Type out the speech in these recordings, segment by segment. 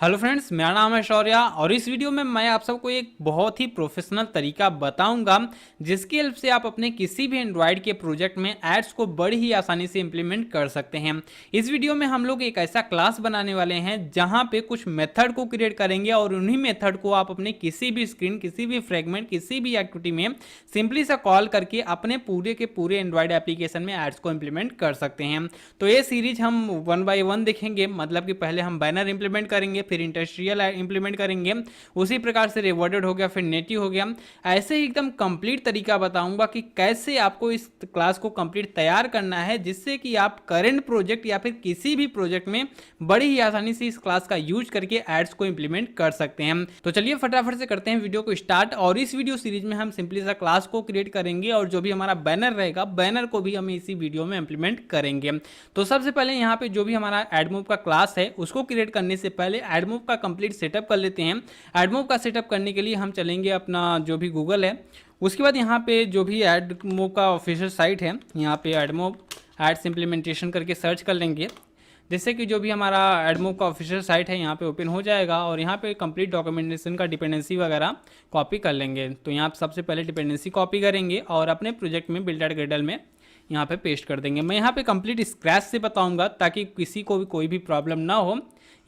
Hello friends, मेरा नाम है शौर्य और इस वीडियो में मैं आप सबको एक बहुत ही प्रोफेशनल तरीका बताऊंगा जिसकी हेल्प से आप अपने किसी भी एंड्रॉयड के प्रोजेक्ट में एड्स को बड़ी ही आसानी से इंप्लीमेंट कर सकते हैं। इस वीडियो में हम लोग एक ऐसा क्लास बनाने वाले हैं जहां पे कुछ मेथड को क्रिएट करेंगे और उन्हीं मेथड को आप अपने किसी भी स्क्रीन, किसी भी फ्रेगमेंट, किसी भी एक्टिविटी में सिंपली सा कॉल करके अपने पूरे के पूरे एंड्रॉयड एप्लीकेशन में एड्स को इंप्लीमेंट कर सकते हैं। तो ये सीरीज हम वन बाय वन देखेंगे, मतलब कि पहले हम बैनर इंप्लीमेंट करेंगे, फिर इंडस्ट्रियल इंप्लीमेंट करेंगे, उसी प्रकार से रिवॉर्डेड हो गया, फिर नेटिव हो गया। ऐसे ही एकदम कंप्लीट तरीका बताऊंगा कि कैसे आपको इस क्लास को कंप्लीट तैयार करना है जिससे कि आप करंट प्रोजेक्ट या फिर किसी भी प्रोजेक्ट में बड़ी ही आसानी से इस क्लास का यूज करके एड्स को इंप्लीमेंट कर सकते हैं। तो चलिए फटाफट से करते हैं वीडियो को स्टार्ट। और इस वीडियो सीरीज में हम सिंपली सा क्लास को क्रिएट करेंगे और जो भी हमारा बैनर रहेगा, बैनर को भी हम इसी वीडियो में इंप्लीमेंट करेंगे। तो सबसे पहले यहाँ पे जो भी हमारा एडमूव का क्लास है उसको क्रिएट करने से पहले एडमूव का कंप्लीट सेटअप कर लेते हैं। एडमूव का सेटअप करने के लिए हम चलेंगे अपना जो भी गूगल है, उसके बाद यहाँ पे जो भी एडमूव का ऑफिशियल साइट है, यहाँ पे एडमूव एड्स इम्प्लीमेंटेशन करके सर्च कर लेंगे, जिससे कि जो भी हमारा एडमूव का ऑफिशियल साइट है यहाँ पे ओपन हो जाएगा और यहाँ पे कंप्लीट डॉक्यूमेंटेशन का डिपेंडेंसी वगैरह कॉपी कर लेंगे। तो यहाँ सबसे पहले डिपेंडेंसी कॉपी करेंगे और अपने प्रोजेक्ट में बिल्ड एट ग्रेडल में यहाँ पे पेस्ट कर देंगे। मैं यहाँ पे कंप्लीट स्क्रैच से बताऊँगा ताकि किसी को भी कोई भी प्रॉब्लम ना हो।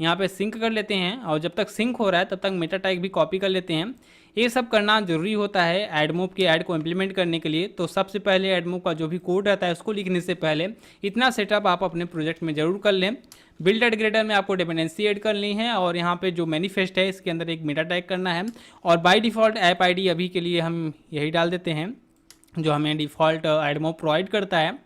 यहाँ पे सिंक कर लेते हैं और जब तक सिंक हो रहा है तब तक मेटा टैग भी कॉपी कर लेते हैं। ये सब करना जरूरी होता है एडमूव के ऐड को इम्प्लीमेंट करने के लिए। तो सबसे पहले एडमूव का जो भी कोड रहता है उसको लिखने से पहले इतना सेटअप आप अपने प्रोजेक्ट में जरूर कर लें। बिल्ड एट ग्रेडर में आपको डिपेंडेंसी ऐड करनी है और यहाँ पे जो मैनिफेस्ट है इसके अंदर एक मेटा टैग करना है और बाय डिफ़ॉल्ट ऐप आईडी अभी के लिए हम यही डाल देते हैं जो हमें डिफ़ॉल्ट एडमूव प्रोवाइड करता है।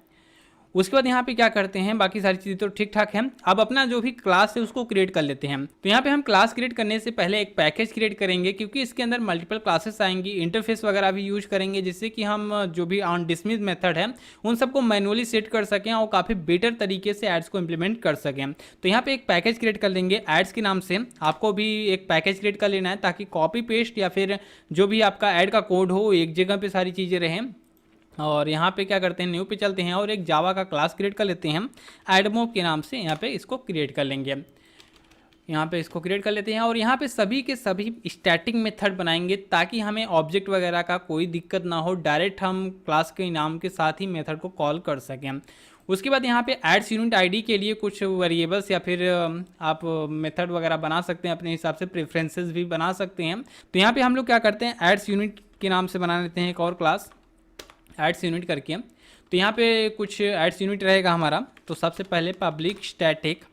उसके बाद यहाँ पे क्या करते हैं, बाकी सारी चीज़ें तो ठीक ठाक हैं। अब अपना जो भी क्लास है उसको क्रिएट कर लेते हैं। तो यहाँ पे हम क्लास क्रिएट करने से पहले एक पैकेज क्रिएट करेंगे क्योंकि इसके अंदर मल्टीपल क्लासेस आएंगी, इंटरफेस वगैरह भी यूज करेंगे जिससे कि हम जो भी ऑन डिसमिस मेथड है उन सबको मैनुअली सेट कर सकें और काफ़ी बेटर तरीके से एड्स को इंप्लीमेंट कर सकें। तो यहाँ पे एक पैकेज क्रिएट कर लेंगे एड्स के नाम से। आपको भी एक पैकेज क्रिएट कर लेना है ताकि कॉपी पेस्ट या फिर जो भी आपका ऐड का कोड हो एक जगह पे सारी चीज़ें रहें। और यहाँ पे क्या करते हैं, न्यू पे चलते हैं और एक जावा का क्लास क्रिएट कर लेते हैं एडमूव के नाम से। यहाँ पे इसको क्रिएट कर लेंगे, यहाँ पे इसको क्रिएट कर लेते हैं और यहाँ पे सभी के सभी स्टैटिक मेथड बनाएंगे ताकि हमें ऑब्जेक्ट वगैरह का कोई दिक्कत ना हो, डायरेक्ट हम क्लास के नाम के साथ ही मेथड को कॉल कर सकें। उसके बाद यहाँ पे एड्स यूनिट आईडी के लिए कुछ वेरिएबल्स या फिर आप मेथड वगैरह बना सकते हैं, अपने हिसाब से प्रेफरेंसेस भी बना सकते हैं। तो यहाँ पे हम लोग क्या करते हैं, एड्स यूनिट के नाम से बना लेते हैं एक और क्लास एड्स यूनिट करके। तो यहाँ पे कुछ एड्स यूनिट रहेगा हमारा। तो सबसे पहले पब्लिक स्टैटिक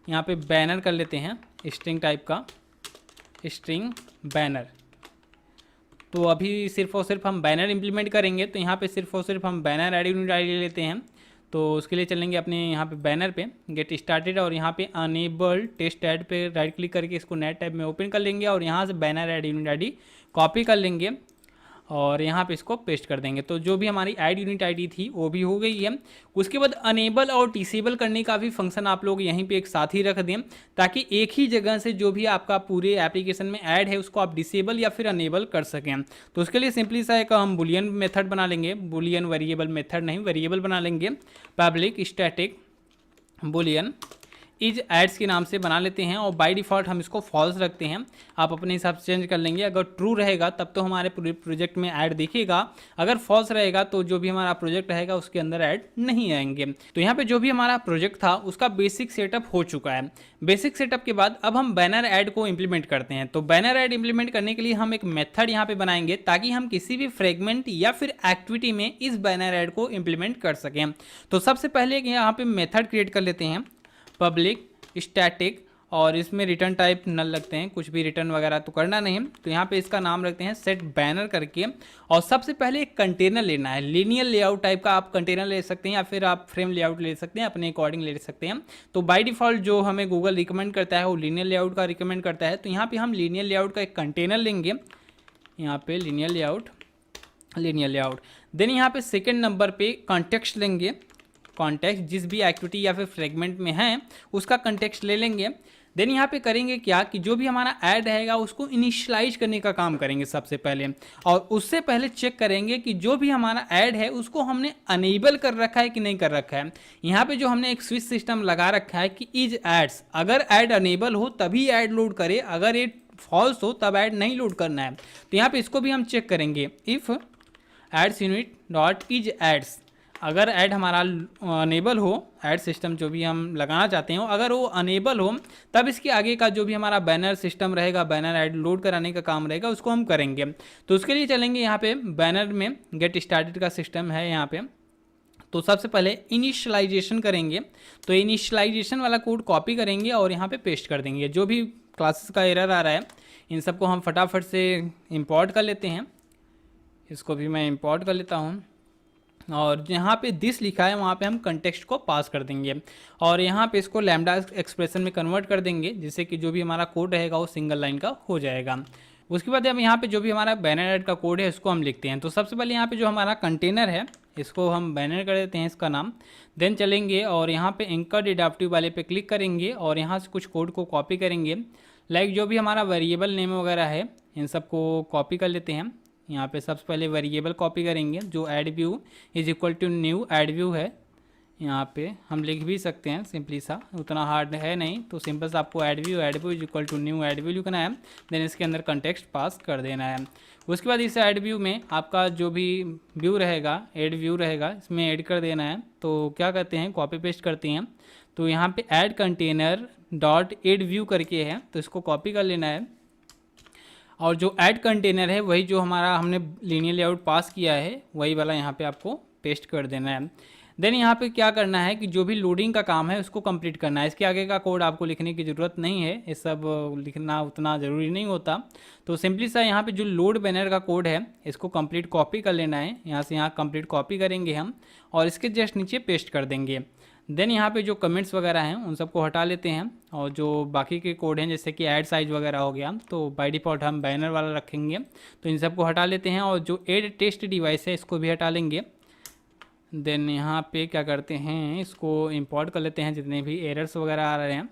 यहाँ पे बैनर कर लेते हैं, स्ट्रिंग टाइप का स्ट्रिंग बैनर। तो अभी सिर्फ और सिर्फ हम बैनर इंप्लीमेंट करेंगे तो यहाँ पे सिर्फ और सिर्फ हम बैनर एड यूनिट आई ले लेते हैं। तो उसके लिए चलेंगे अपने यहाँ पे बैनर पे गेट स्टार्टेड और यहाँ पे अनेबल टेस्ट ऐड पे राइट क्लिक करके इसको नेट टैब में ओपन कर लेंगे और यहाँ से banner add unit ID copy कर लेंगे और यहाँ पे इसको पेस्ट कर देंगे। तो जो भी हमारी ऐड यूनिट आईडी थी वो भी हो गई है। उसके बाद अनेबल और डिसेबल करने का भी फंक्शन आप लोग यहीं पे एक साथ ही रख दें ताकि एक ही जगह से जो भी आपका पूरे एप्लीकेशन में ऐड है उसको आप डिसेबल या फिर अनेबल कर सकें। तो उसके लिए सिंपली सा एक हम बुलियन मेथड बना लेंगे, बुलियन वेरिएबल मेथड नहीं, वेरिएबल बना लेंगे। Public static boolean is ads के नाम से बना लेते हैं और बाय डिफ़ॉल्ट हम इसको फॉल्स रखते हैं। आप अपने हिसाब से चेंज कर लेंगे। अगर ट्रू रहेगा तब तो हमारे पूरे प्रोजेक्ट में ऐड दिखेगा, अगर फॉल्स रहेगा तो जो भी हमारा प्रोजेक्ट रहेगा उसके अंदर ऐड नहीं आएंगे। तो यहाँ पे जो भी हमारा प्रोजेक्ट था उसका बेसिक सेटअप हो चुका है। बेसिक सेटअप के बाद अब हम बैनर ऐड को इम्प्लीमेंट करते हैं। तो बैनर ऐड इम्प्लीमेंट करने के लिए हम एक मेथड यहाँ पे बनाएंगे ताकि हम किसी भी फ्रेगमेंट या फिर एक्टिविटी में इस बैनर ऐड को इम्प्लीमेंट कर सकें। तो सबसे पहले यहाँ पे मेथड क्रिएट कर लेते हैं पब्लिक स्टैटिक और इसमें रिटर्न टाइप नल लगते हैं, कुछ भी रिटर्न वगैरह तो करना नहीं। तो यहाँ पे इसका नाम रखते हैं सेट बैनर करके और सबसे पहले एक कंटेनर लेना है। लीनियर लेआउट टाइप का आप कंटेनर ले सकते हैं या फिर आप फ्रेम लेआउट ले सकते हैं, अपने अकॉर्डिंग ले सकते हैं। तो बाय डिफ़ॉल्ट जो हमें गूगल रिकमेंड करता है वो लीनियर लेआउट का रिकमेंड करता है। तो यहाँ पर हम लीनियर लेआउट का एक कंटेनर लेंगे, यहाँ पे लीनियर लेआउट। देन यहाँ पे सेकेंड नंबर पे कॉन्टेक्स्ट लेंगे, कॉन्टेक्स्ट जिस भी एक्टिविटी या फिर फ्रेगमेंट में है उसका कंटेक्स्ट ले लेंगे। देन यहाँ पे करेंगे क्या कि जो भी हमारा ऐड रहेगा उसको इनिशियलाइज करने का काम करेंगे सबसे पहले, और उससे पहले चेक करेंगे कि जो भी हमारा ऐड है उसको हमने अनेबल कर रखा है कि नहीं कर रखा है। यहाँ पे जो हमने एक स्विच सिस्टम लगा रखा है कि इज एड्स, अगर ऐड अनेबल हो तभी ऐड लोड करे, अगर ये फॉल्स हो तब ऐड नहीं लोड करना है। तो यहाँ पे इसको भी हम चेक करेंगे, if ads unit dot is ads, अगर ऐड हमारा अनेबल हो, ऐड सिस्टम जो भी हम लगाना चाहते हैं अगर वो अनेबल हो तब इसके आगे का जो भी हमारा बैनर सिस्टम रहेगा, बैनर ऐड लोड कराने का काम रहेगा, उसको हम करेंगे। तो उसके लिए चलेंगे यहाँ पे बैनर में गेट स्टार्टेड का सिस्टम है यहाँ पे। तो सबसे पहले इनिशियलाइजेशन करेंगे, तो इनिशियलाइजेशन वाला कोड कॉपी करेंगे और यहाँ पे पेस्ट कर देंगे। जो भी क्लासेस का एरर आ रहा है इन सबको हम फटाफट से इंपोर्ट कर लेते हैं। इसको भी मैं इंपोर्ट कर लेता हूँ, और जहाँ पे दिस लिखा है वहाँ पे हम कंटेक्स्ट को पास कर देंगे और यहाँ पे इसको लैम्डा एक्सप्रेशन में कन्वर्ट कर देंगे, जिससे कि जो भी हमारा कोड रहेगा वो सिंगल लाइन का हो जाएगा। उसके बाद हम यहाँ पे जो भी हमारा बैनर ऐड का कोड है इसको हम लिखते हैं। तो सबसे पहले यहाँ पे जो हमारा कंटेनर है इसको हम बैनर कर देते हैं इसका नाम। देन चलेंगे और यहाँ पे एंकर डिडक्टिव वाले पे क्लिक करेंगे और यहाँ से कुछ कोड को कॉपी करेंगे। लाइक जो भी हमारा वेरिएबल नेम वगैरह है इन सबको कॉपी कर लेते हैं। यहाँ पे सबसे पहले वेरिएबल कॉपी करेंगे, जो ad view is equal to new ad view है। यहाँ पे हम लिख भी सकते हैं सिंपली सा, उतना हार्ड है नहीं, तो सिंपल सा आपको ad view is equal to new ad view लिखना है। देन इसके अंदर कंटेक्स्ट पास कर देना है। उसके बाद इस ऐड व्यू में आपका जो भी व्यू रहेगा, ऐड व्यू रहेगा, इसमें ऐड कर देना है। तो क्या करते हैं, कॉपी पेस्ट करते हैं। तो यहाँ पे add container dot add view करके है, तो इसको कॉपी कर लेना है। और जो ऐड कंटेनर है वही जो हमारा हमने लीनियर लेआउट पास किया है वही वाला यहाँ पे आपको पेस्ट कर देना है। देन यहाँ पे क्या करना है कि जो भी लोडिंग का काम है उसको कंप्लीट करना है। इसके आगे का कोड आपको लिखने की ज़रूरत नहीं है, ये सब लिखना उतना ज़रूरी नहीं होता। तो सिंपली सा यहाँ पे जो लोड बैनर का कोड है इसको कंप्लीट कॉपी कर लेना है। यहाँ से यहाँ कंप्लीट कॉपी करेंगे हम और इसके जस्ट नीचे पेस्ट कर देंगे। देन यहाँ पे जो कमेंट्स वगैरह हैं उन सबको हटा लेते हैं, और जो बाकी के कोड हैं जैसे कि ऐड साइज वगैरह हो गया तो बाय डिफ़ॉल्ट हम बैनर वाला रखेंगे, तो इन सबको हटा लेते हैं। और जो ऐड टेस्ट डिवाइस है इसको भी हटा लेंगे। देन यहाँ पे क्या करते हैं, इसको इंपोर्ट कर लेते हैं जितने भी एरर्स वगैरह आ रहे हैं।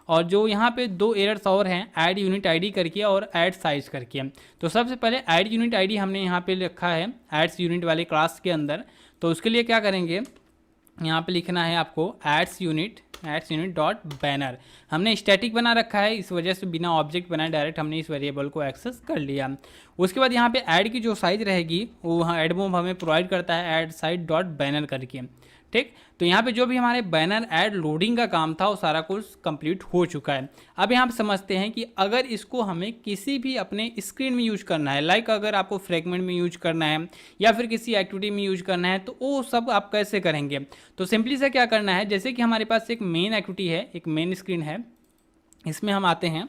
और जो यहाँ पे दो एरर्स और हैं, ऐड यूनिट आईडी करके और ऐड साइज करके। तो सबसे पहले ऐड यूनिट आईडी हमने यहाँ पे रखा है एड्स यूनिट वाले क्लास के अंदर। तो उसके लिए क्या करेंगे, यहाँ पे लिखना है आपको एड्स यूनिट डॉट बैनर। हमने स्टैटिक बना रखा है, इस वजह से बिना ऑब्जेक्ट बनाए डायरेक्ट हमने इस वेरिएबल को एक्सेस कर लिया। उसके बाद यहाँ पे ऐड की जो साइज रहेगी वो ऐड मोब हमें प्रोवाइड करता है ऐड साइज डॉट बैनर करके, ठीक। तो यहाँ पे जो भी हमारे बैनर ऐड लोडिंग का काम था वो सारा कुछ कंप्लीट हो चुका है। अब यहाँ पे समझते हैं कि अगर इसको हमें किसी भी अपने स्क्रीन में यूज करना है, लाइक अगर आपको फ्रेगमेंट में यूज करना है या फिर किसी एक्टिविटी में यूज करना है, तो वो सब आप कैसे करेंगे। तो सिंपली से क्या करना है, जैसे कि हमारे पास एक मेन एक्टिविटी है, एक मेन स्क्रीन है, इसमें हम आते हैं।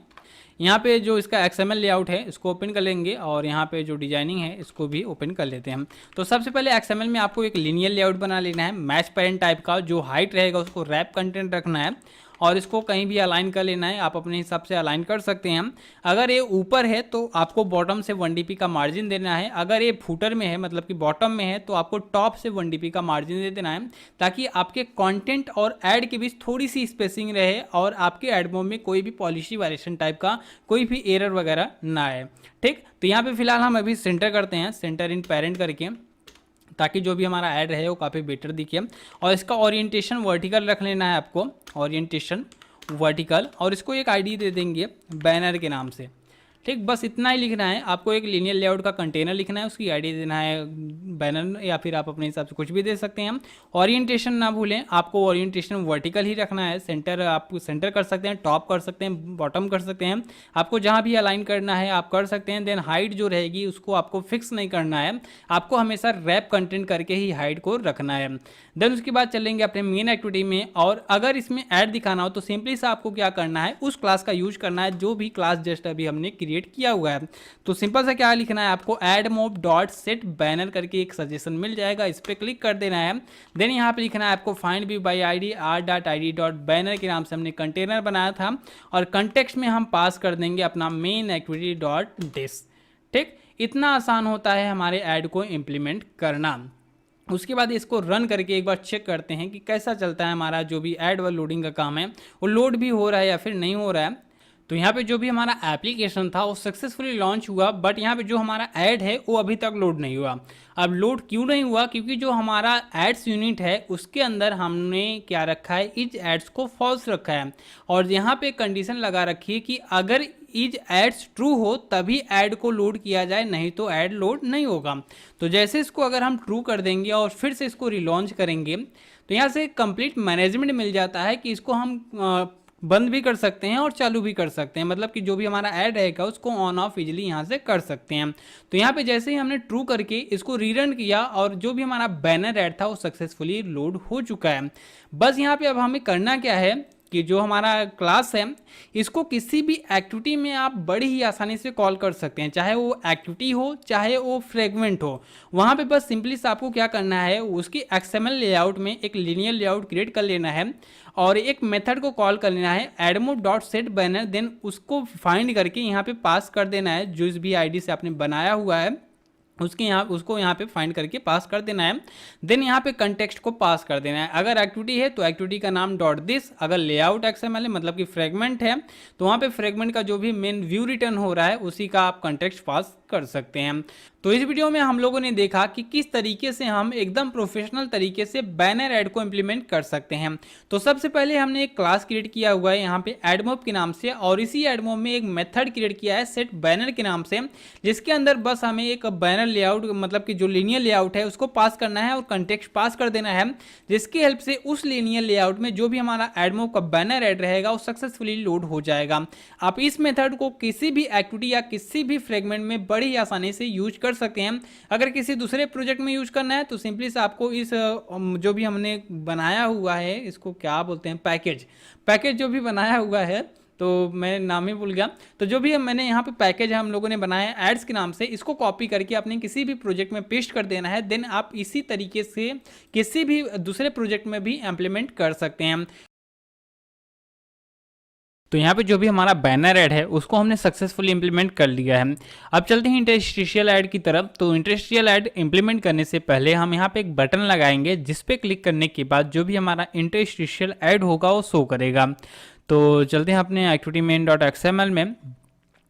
यहाँ पे जो इसका XML लेआउट है इसको ओपन कर लेंगे और यहाँ पे जो डिजाइनिंग है इसको भी ओपन कर लेते हैं। तो सबसे पहले XML में आपको एक लीनियर लेआउट बना लेना है, मैच पैरेंट टाइप का। जो हाइट रहेगा उसको रैप कंटेंट रखना है और इसको कहीं भी अलाइन कर लेना है, आप अपने हिसाब से अलाइन कर सकते हैं। अगर ये ऊपर है तो आपको बॉटम से 1 dp का मार्जिन देना है, अगर ये फुटर में है मतलब कि बॉटम में है तो आपको टॉप से 1 dp का मार्जिन दे देना है, ताकि आपके कंटेंट और ऐड के बीच थोड़ी सी स्पेसिंग रहे और आपके ऐड मोड में कोई भी पॉलिसी वायलेशन टाइप का कोई भी एरर वगैरह ना आए, ठीक। तो यहाँ पे फिलहाल हम अभी सेंटर करते हैं, सेंटर इन पेरेंट करके, ताकि जो भी हमारा ऐड रहे वो काफ़ी बेटर दिखे। और इसका ओरिएंटेशन वर्टिकल रख लेना है आपको, ओरिएंटेशन वर्टिकल, और इसको एक आईडी दे देंगे बैनर के नाम से, ठीक। बस इतना ही लिखना है आपको। एक लीनियर लेआउट का कंटेनर लिखना है, उसकी आईडी देना है बैनर, या फिर आप अपने हिसाब से कुछ भी दे सकते हैं। ओरिएंटेशन ना भूलें, आपको ओरिएंटेशन वर्टिकल ही रखना है। सेंटर आप सेंटर कर सकते हैं, टॉप कर सकते हैं, बॉटम कर सकते हैं, आपको जहाँ भी अलाइन करना है आप कर सकते हैं। देन हाइट जो रहेगी उसको आपको फिक्स नहीं करना है, आपको हमेशा रैप कंटेंट करके ही हाइट को रखना है। देन उसके बाद चलेंगे अपने मेन एक्टिविटी में, और अगर इसमें ऐड दिखाना हो तो सिंपली से आपको क्या करना है, उस क्लास का यूज करना है जो भी क्लास जस्ट अभी हमने क्रिएट किया हुआ है। तो सिंपल सा क्या लिखना है आपको, add mob dot set banner करके एक सजेशन मिल जाएगा, इस पर क्लिक कर देना है। देन यहाँ पे लिखना है आपको find view by ID r.id dot banner के नाम से हमने कंटेनर बनाया था, और कंटेक्स्ट में हम पास कर देंगे अपना मेन एक्टिविटी डॉट दिस, ठीक। इतना आसान होता है हमारे ऐड को इम्प्लीमेंट करना। उसके बाद इसको रन करके एक बार चेक करते हैं कि कैसा चलता है हमारा जो भी ऐड व लोडिंग का काम है, वो लोड भी हो रहा है या फिर नहीं हो रहा है। तो यहाँ पे जो भी हमारा एप्लीकेशन था वो सक्सेसफुली लॉन्च हुआ, बट यहाँ पे जो हमारा ऐड है वो अभी तक लोड नहीं हुआ। अब लोड क्यों नहीं हुआ? क्योंकि जो हमारा एड्स यूनिट है उसके अंदर हमने क्या रखा है, इज एड्स को फॉल्स रखा है, और यहाँ पे कंडीशन लगा रखी है कि अगर इज एड्स ट्रू हो तभी ऐड को लोड किया जाए, नहीं तो ऐड लोड नहीं होगा। तो जैसे इसको अगर हम ट्रू कर देंगे और फिर से इसको रिलॉन्च करेंगे तो यहाँ से कंप्लीट मैनेजमेंट मिल जाता है कि इसको हम बंद भी कर सकते हैं और चालू भी कर सकते हैं, मतलब कि जो भी हमारा ऐड रहेगा उसको ऑन ऑफ इजीली यहाँ से कर सकते हैं। तो यहाँ पे जैसे ही हमने ट्रू करके इसको रीरन किया और जो भी हमारा बैनर ऐड था वो सक्सेसफुली लोड हो चुका है। बस यहाँ पे अब हमें करना क्या है कि जो हमारा क्लास है इसको किसी भी एक्टिविटी में आप बड़ी ही आसानी से कॉल कर सकते हैं, चाहे वो एक्टिविटी हो चाहे वो फ्रेगमेंट हो। वहाँ पे बस सिंपली से आपको क्या करना है, उसकी XML लेआउट में एक लीनियर लेआउट क्रिएट कर लेना है और एक मेथड को कॉल कर लेना है addMode.setBanner, देन उसको फाइंड करके यहाँ पे पास कर देना है जो भी आईडी से आपने बनाया हुआ है उसको यहाँ पे फाइंड करके पास कर देना है। देन यहाँ पे कंटेक्स्ट को पास कर देना है। अगर एक्टिविटी है तो एक्टिविटी का नाम .this, अगर लेआउट XML है मतलब कि फ्रेगमेंट है तो वहाँ पे फ्रेगमेंट का जो भी मेन व्यू रिटर्न हो रहा है उसी का आप कंटेक्स्ट पास कर सकते हैं। तो इस वीडियो में हम लोगों ने देखा कि किस तरीके से हम एकदम प्रोफेशनल तरीके से बैनर ऐड को इम्प्लीमेंट कर सकते हैं। तो सबसे पहले हमने एक क्लास क्रिएट किया हुआ है यहाँ पे एडमोब के नाम से, और इसी एडमोब में एक मेथड क्रिएट किया है सेट बैनर के नाम से, जिसके अंदर बस हमें एक बैनर लेआउट मतलब कि जो लीनियर लेआउट है उसको पास करना है और कंटेक्स्ट पास कर देना है, जिसकी हेल्प से उस लीनियर लेआउट में जो भी हमारा एडमोब का बैनर ऐड रहेगा वो सक्सेसफुली लोड हो जाएगा। आप इस मेथड को किसी भी एक्टिविटी या किसी भी फ्रेगमेंट में बड़ी आसानी से यूज कर सकते हैं। अगर किसी दूसरे प्रोजेक्ट में यूज करना है तो सिंपली से आपको इस जो भी हमने बनाया हुआ है इसको क्या बोलते हैं, पैकेज जो भी बनाया हुआ है, तो मैं नाम ही भूल गया, तो जो भी मैंने यहाँ पे पैकेज है हम लोगों ने बनाया है एड्स के नाम से, इसको कॉपी करके अपने किसी भी प्रोजेक्ट में पेस्ट कर देना है। देन आप इसी तरीके से किसी भी दूसरे प्रोजेक्ट में भी इम्प्लीमेंट कर सकते हैं। तो यहाँ पे जो भी हमारा बैनर ऐड है उसको हमने सक्सेसफुली इंप्लीमेंट कर लिया है। अब चलते हैं इंटरस्टिशियल ऐड की तरफ। तो इंटरस्टिशियल ऐड इंप्लीमेंट करने से पहले हम यहाँ पे एक बटन लगाएंगे जिस पे क्लिक करने के बाद जो भी हमारा इंटरस्टिशियल ऐड होगा वो शो करेगा। तो चलते हैं अपने एक्टिविटी मेन .xml में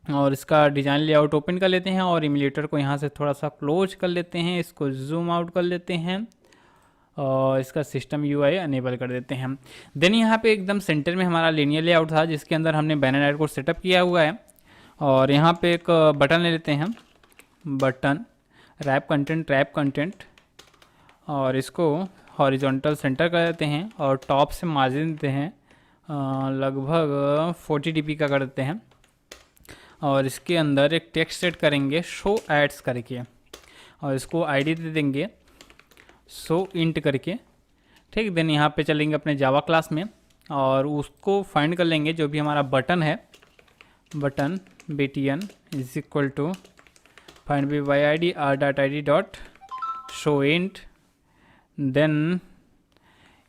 और इसका डिज़ाइन लेआउट ओपन कर लेते हैं और इम्यूलेटर को यहाँ से थोड़ा सा क्लोज कर लेते हैं, इसको जूम आउट कर लेते हैं और इसका सिस्टम UI अनेबल कर देते हैं। देन यहाँ पे एकदम सेंटर में हमारा लीनियर लेआउट था जिसके अंदर हमने बैनर ऐड को सेटअप किया हुआ है, और यहाँ पे एक बटन ले लेते हैं, बटन रैप कंटेंट, और इसको हॉरिजॉन्टल सेंटर कर देते हैं और टॉप से मार्जिन देते हैं लगभग 40 dp का कर देते हैं, और इसके अंदर एक टेक्स्ट सेट करेंगे शो एड्स करके और इसको ID दे देंगे सो इंट करके, ठीक। देन यहाँ पे चलेंगे अपने जावा क्लास में और उसको फाइंड कर लेंगे जो भी हमारा बटन है, button btn is equal to find V by ID r.id dot show int. Then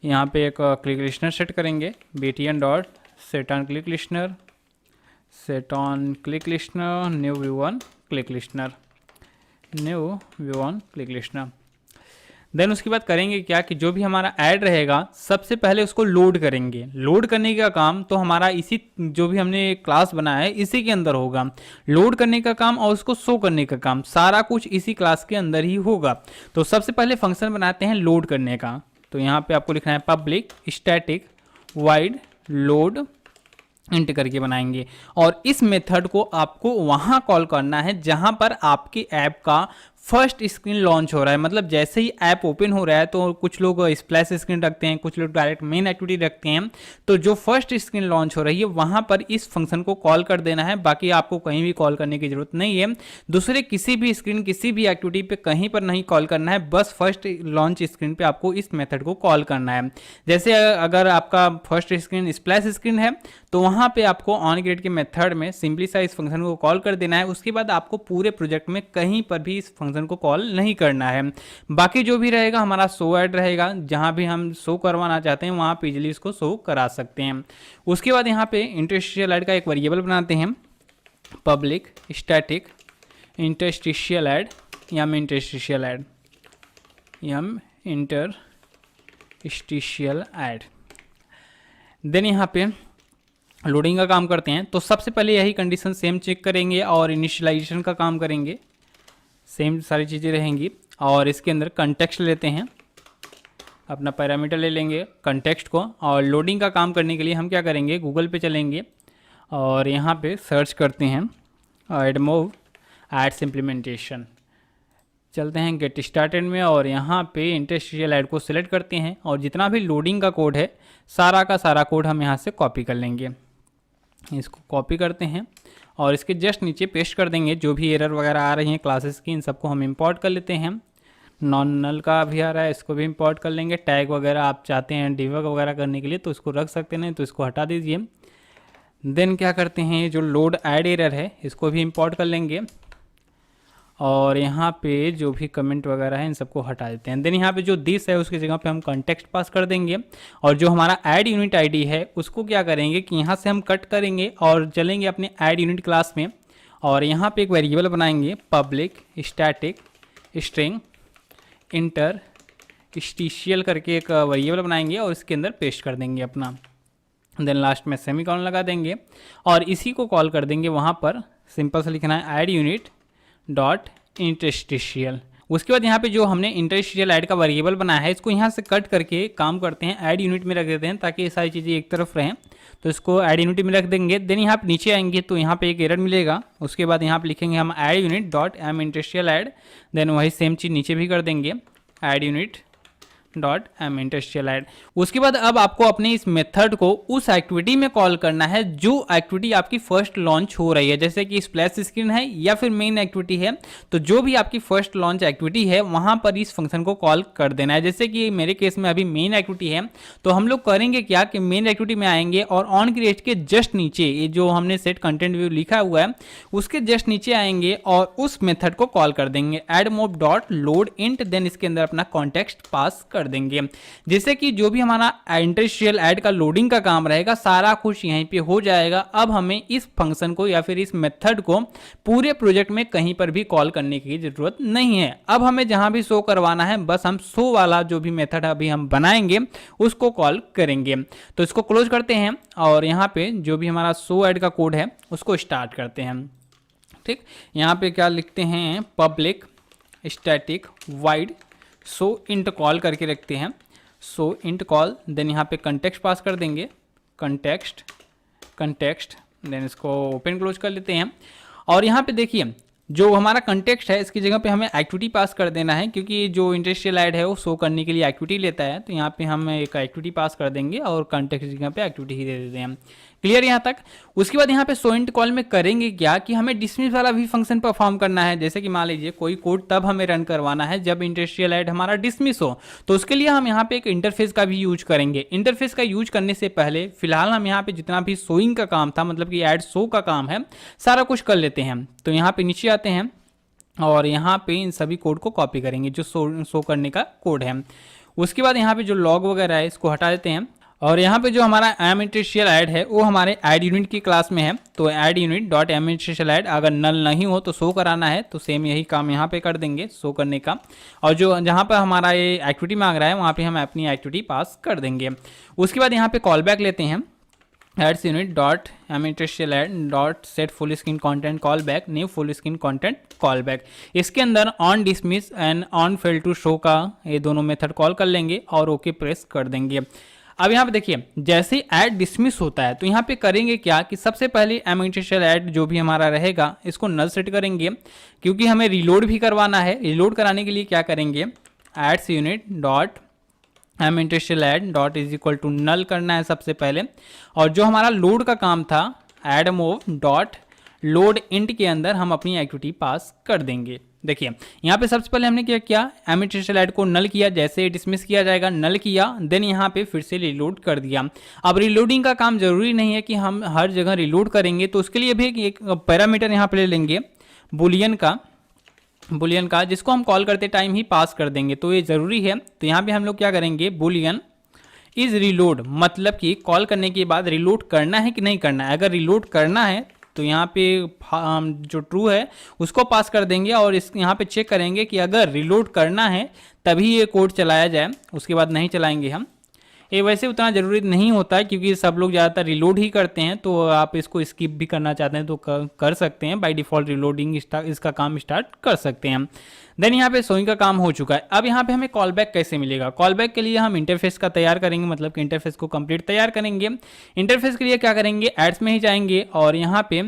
यहाँ पे एक क्लिक लिस्नर सेट करेंगे btn dot set on click listener new view on click listener. Then उसके बाद करेंगे क्या कि जो भी हमारा ऐड रहेगा सबसे पहले उसको लोड करेंगे। लोड करने का काम तो हमारा इसी जो भी हमने क्लास बनाया है इसी के अंदर होगा। लोड करने का काम और उसको शो करने का काम सारा कुछ इसी क्लास के अंदर ही होगा। तो सबसे पहले फंक्शन बनाते हैं लोड करने का। तो यहाँ पे आपको लिखना है public static wide load int करके बनाएंगे, और इस मेथड को आपको वहाँ कॉल करना है जहाँ पर आपके ऐप का फर्स्ट स्क्रीन लॉन्च हो रहा है। मतलब जैसे ही ऐप ओपन हो रहा है तो कुछ लोग स्प्लैश स्क्रीन रखते हैं, कुछ लोग डायरेक्ट मेन एक्टिविटी रखते हैं, तो जो फर्स्ट स्क्रीन लॉन्च हो रही है वहाँ पर इस फंक्शन को कॉल कर देना है। बाकी आपको कहीं भी कॉल करने की जरूरत नहीं है, दूसरे किसी भी स्क्रीन किसी भी एक्टिविटी पे कहीं पर नहीं कॉल करना है, बस फर्स्ट लॉन्च स्क्रीन पे आपको इस मेथड को कॉल करना है। जैसे अगर आपका फर्स्ट स्क्रीन स्प्लैश स्क्रीन है तो वहाँ पे आपको ऑन क्रिएट के मेथड में सिंपली सा इस फंक्शन को कॉल कर देना है। उसके बाद आपको पूरे प्रोजेक्ट में कहीं पर भी इस फंक्शन को कॉल नहीं करना है। बाकी जो भी रहेगा हमारा शो ऐड रहेगा, जहाँ भी हम शो करवाना चाहते हैं वहाँ पे इजीली इसको शो करा सकते हैं। उसके बाद यहाँ पे इंटरस्टिशियल ऐड का एक वेरिएबल बनाते हैं पब्लिक स्टैटिक इंटरस्टिशियल ऐड, या में interstitial ad interstitial ad. Then यहाँ पे लोडिंग का काम करते हैं। तो सबसे पहले यही कंडीशन सेम चेक करेंगे और इनिशियलाइजेशन का काम करेंगे, सेम सारी चीज़ें रहेंगी। और इसके अंदर कंटेक्स्ट लेते हैं, अपना पैरामीटर ले लेंगे कंटेक्स्ट को, और लोडिंग का काम करने के लिए हम क्या करेंगे, गूगल पे चलेंगे और यहाँ पे सर्च करते हैं एडमोव एड्स इम्प्लीमेंटेशन। चलते हैं गेट स्टार्टेड में और यहाँ पे इंटरस्टिशियल ऐड को सिलेक्ट करते हैं और जितना भी लोडिंग का कोड है सारा का सारा कोड हम यहाँ से कॉपी कर लेंगे। इसको कॉपी करते हैं और इसके जस्ट नीचे पेस्ट कर देंगे। जो भी एरर वगैरह आ रही हैं क्लासेस की, इन सबको हम इंपोर्ट कर लेते हैं। नॉन नल का भी आ रहा है, इसको भी इंपोर्ट कर लेंगे। टैग वगैरह आप चाहते हैं डिबग वगैरह करने के लिए तो इसको रख सकते हैं, तो इसको हटा दीजिए। देन क्या करते हैं, जो लोड ऐड एरर है इसको भी इंपोर्ट कर लेंगे और यहाँ पे जो भी कमेंट वगैरह है इन सबको हटा देते हैं। देन यहाँ पे जो दिस है उसकी जगह पे हम कॉन्टेक्स्ट पास कर देंगे और जो हमारा ऐड यूनिट आईडी है उसको क्या करेंगे कि यहाँ से हम कट करेंगे और चलेंगे अपने ऐड यूनिट क्लास में और यहाँ पे एक वेरिएबल बनाएंगे पब्लिक स्टैटिक स्ट्रिंग इंटरस्टिशियल करके एक वेरिएबल बनाएंगे और इसके अंदर पेस्ट कर देंगे अपना। देन लास्ट में सेमीकोलन लगा देंगे और इसी को कॉल कर देंगे वहाँ पर। सिंपल सा लिखना है ऐड यूनिट डॉट इंटरस्टिशियल। उसके बाद यहाँ पे जो हमने इंटरस्टिशियल ऐड का वेरिएबल बनाया है इसको यहाँ से कट करके काम करते हैं ऐड यूनिट में रख देते हैं ताकि ये सारी चीज़ें एक तरफ रहें। तो इसको ऐड यूनिट में रख देंगे। देन यहाँ पे नीचे आएंगे तो यहाँ पे एक एरर मिलेगा। उसके बाद यहाँ पे लिखेंगे हम ad unit dot M interstitial ad. Then वही सेम चीज़ नीचे भी कर देंगे ad unit dot M interstitial ad. उसके बाद अब आपको अपने इस मेथड को उस एक्टिविटी में कॉल करना है जो एक्टिविटी आपकी फर्स्ट लॉन्च हो रही है, जैसे कि स्प्लैश स्क्रीन है या फिर मेन एक्टिविटी है। तो जो भी आपकी फर्स्ट लॉन्च एक्टिविटी है वहां पर इस फंक्शन को कॉल कर देना है। जैसे कि मेरे केस में अभी मेन एक्टिविटी है तो हम लोग करेंगे क्या कि मेन एक्टिविटी में आएंगे और ऑन क्रिएट के जस्ट नीचे ये जो हमने सेट कंटेंट व्यू लिखा हुआ है उसके जस्ट नीचे आएंगे और उस मेथड को कॉल कर देंगे एडमोव डॉट लोड इंट। देन इसके अंदर अपना कॉन्टेक्स्ट पास कर देंगे, जिससे कि जो भी हमारा इंटरस्टिशियल ऐड का लोडिंग का काम रहेगा सारा कुछ यहीं पे हो जाएगा। अब हमें इस फंक्शन को या फिर इस मेथड को पूरे प्रोजेक्ट में कहीं पर भी कॉल करने की जरूरत नहीं है। अब हमें जहां भी शो करवाना है बस हम शो वाला जो भी मेथड अभी हम बनाएंगे उसको कॉल करेंगे। तो इसको क्लोज करते हैं और यहाँ पे जो भी हमारा शो ऐड का कोड है उसको स्टार्ट करते हैं। ठीक, यहाँ पे क्या लिखते हैं public static wide so int call करके रखते हैं, सो इंट कॉल। देन यहाँ पे कंटेक्स्ट पास कर देंगे कंटेक्स्ट। देन इसको ओपन क्लोज कर लेते हैं और यहाँ पे देखिए जो हमारा कंटेक्स्ट है इसकी जगह पे हमें एक्टिविटी पास कर देना है, क्योंकि जो इंटरस्टिशियल ऐड है वो शो करने के लिए एक्टिविटी लेता है। तो यहाँ पे हम एक एक्टिविटी पास कर देंगे और कंटेक्स्ट की जगह पे एक्टिविटी ही दे देते हैं। क्लियर यहाँ तक। उसके बाद यहाँ पे सो इंट कॉल में करेंगे क्या कि हमें डिसमिस वाला भी फंक्शन परफॉर्म करना है। जैसे कि मान लीजिए कोई कोड तब हमें रन करवाना है जब इंटरस्टिशियल ऐड हमारा डिसमिस हो, तो उसके लिए हम यहाँ पे एक इंटरफेस का भी यूज करेंगे। इंटरफेस का यूज करने से पहले फिलहाल हम यहाँ पे जितना भी शोइंग का काम था, मतलब कि ऐड शो का काम है, सारा कुछ कर लेते हैं। तो यहाँ पे नीचे आते हैं और यहाँ पे इन सभी कोड को कॉपी करेंगे जो शो करने का कोड है। उसके बाद यहाँ पे जो लॉग वगैरह है इसको हटा देते हैं और यहाँ पे जो हमारा एम इंटरस्टिशियल ऐड है वो हमारे ऐड यूनिट की क्लास में है। तो ad unit dot M interstitial ad अगर नल नहीं हो तो शो कराना है, तो सेम यही काम यहाँ पे कर देंगे शो करने का। और जो जहाँ पर हमारा ये एक्टिविटी मांग रहा है वहाँ पे हम अपनी एक्टिविटी पास कर देंगे। उसके बाद यहाँ पे कॉल बैक लेते हैं ads unit dot M interstitial ad dot set full screen content call back new full screen content call back. इसके अंदर on dismiss and on fail to show का ये दोनों मेथड कॉल कर लेंगे और ओके प्रेस कर देंगे। अब यहाँ पे देखिए जैसे ऐड डिसमिस होता है तो यहाँ पे करेंगे क्या कि सबसे पहले एम इंटरस्टिशियल ऐड जो भी हमारा रहेगा इसको नल सेट करेंगे, क्योंकि हमें रिलोड भी करवाना है। रिलोड कराने के लिए क्या करेंगे ads unit dot M interstitial ad dot is equal to null करना है सबसे पहले। और जो हमारा लोड का काम था एडमोव डॉट लोड इंट के अंदर हम अपनी एक्टिविटी पास कर देंगे। देखिए यहाँ पे सबसे पहले हमने क्या किया एम इंटरस्टिशियल ऐड को नल किया, जैसे डिसमिस किया जाएगा नल किया, देन यहाँ पे फिर से रिलोड कर दिया। अब रिलोडिंग का काम जरूरी नहीं है कि हम हर जगह रिलोड करेंगे, तो उसके लिए भी एक पैरामीटर यहाँ पे ले लेंगे बुलियन का जिसको हम कॉल करते टाइम ही पास कर देंगे, तो ये जरूरी है। तो यहाँ पे हम लोग क्या करेंगे बुलियन इज रिलोड, मतलब कि कॉल करने के बाद रिलोड करना है कि नहीं करना है। अगर रिलोड करना है तो यहाँ पे जो ट्रू है उसको पास कर देंगे और इस यहाँ पे चेक करेंगे कि अगर रिलोड करना है तभी ये कोड चलाया जाए, उसके बाद नहीं चलाएंगे हम। ये वैसे उतना ज़रूरी नहीं होता है क्योंकि सब लोग ज़्यादातर रिलोड ही करते हैं, तो आप इसको स्किप भी करना चाहते हैं तो कर सकते हैं। बाय डिफ़ॉल्ट रिलोडिंग इसका काम स्टार्ट कर सकते हैं हम। देन यहाँ पे शोइंग का काम हो चुका है। अब यहाँ पे हमें कॉल बैक कैसे मिलेगा? कॉल बैक के लिए हम इंटरफेस का तैयार करेंगे, मतलब कि इंटरफेस को कंप्लीट तैयार करेंगे। इंटरफेस के लिए क्या करेंगे, एड्स में ही जाएंगे और यहाँ पे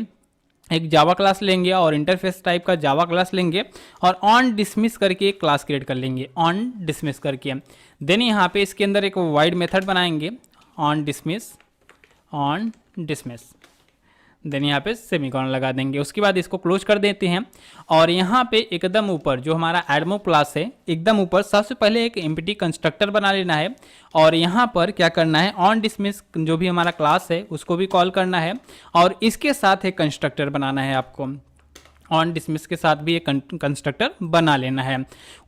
एक जावा क्लास लेंगे और इंटरफेस टाइप का जावा क्लास लेंगे और ऑन डिसमिस करके एक क्लास क्रिएट कर लेंगे, ऑन डिसमिस करके। देन यहाँ पे इसके अंदर एक वाइड मेथड बनाएंगे, ऑन डिसमिस। देन यहाँ पे सेमीकोलन लगा देंगे। उसके बाद इसको क्लोज कर देते हैं और यहाँ पे एकदम ऊपर जो हमारा एडमो क्लास है, एकदम ऊपर सबसे पहले एक एम्प्टी कंस्ट्रक्टर बना लेना है और यहाँ पर क्या करना है, ऑन डिसमिस जो भी हमारा क्लास है उसको भी कॉल करना है और इसके साथ एक कंस्ट्रक्टर बनाना है आपको। ऑन डिसमिस के साथ भी एक कंस्ट्रक्टर बना लेना है।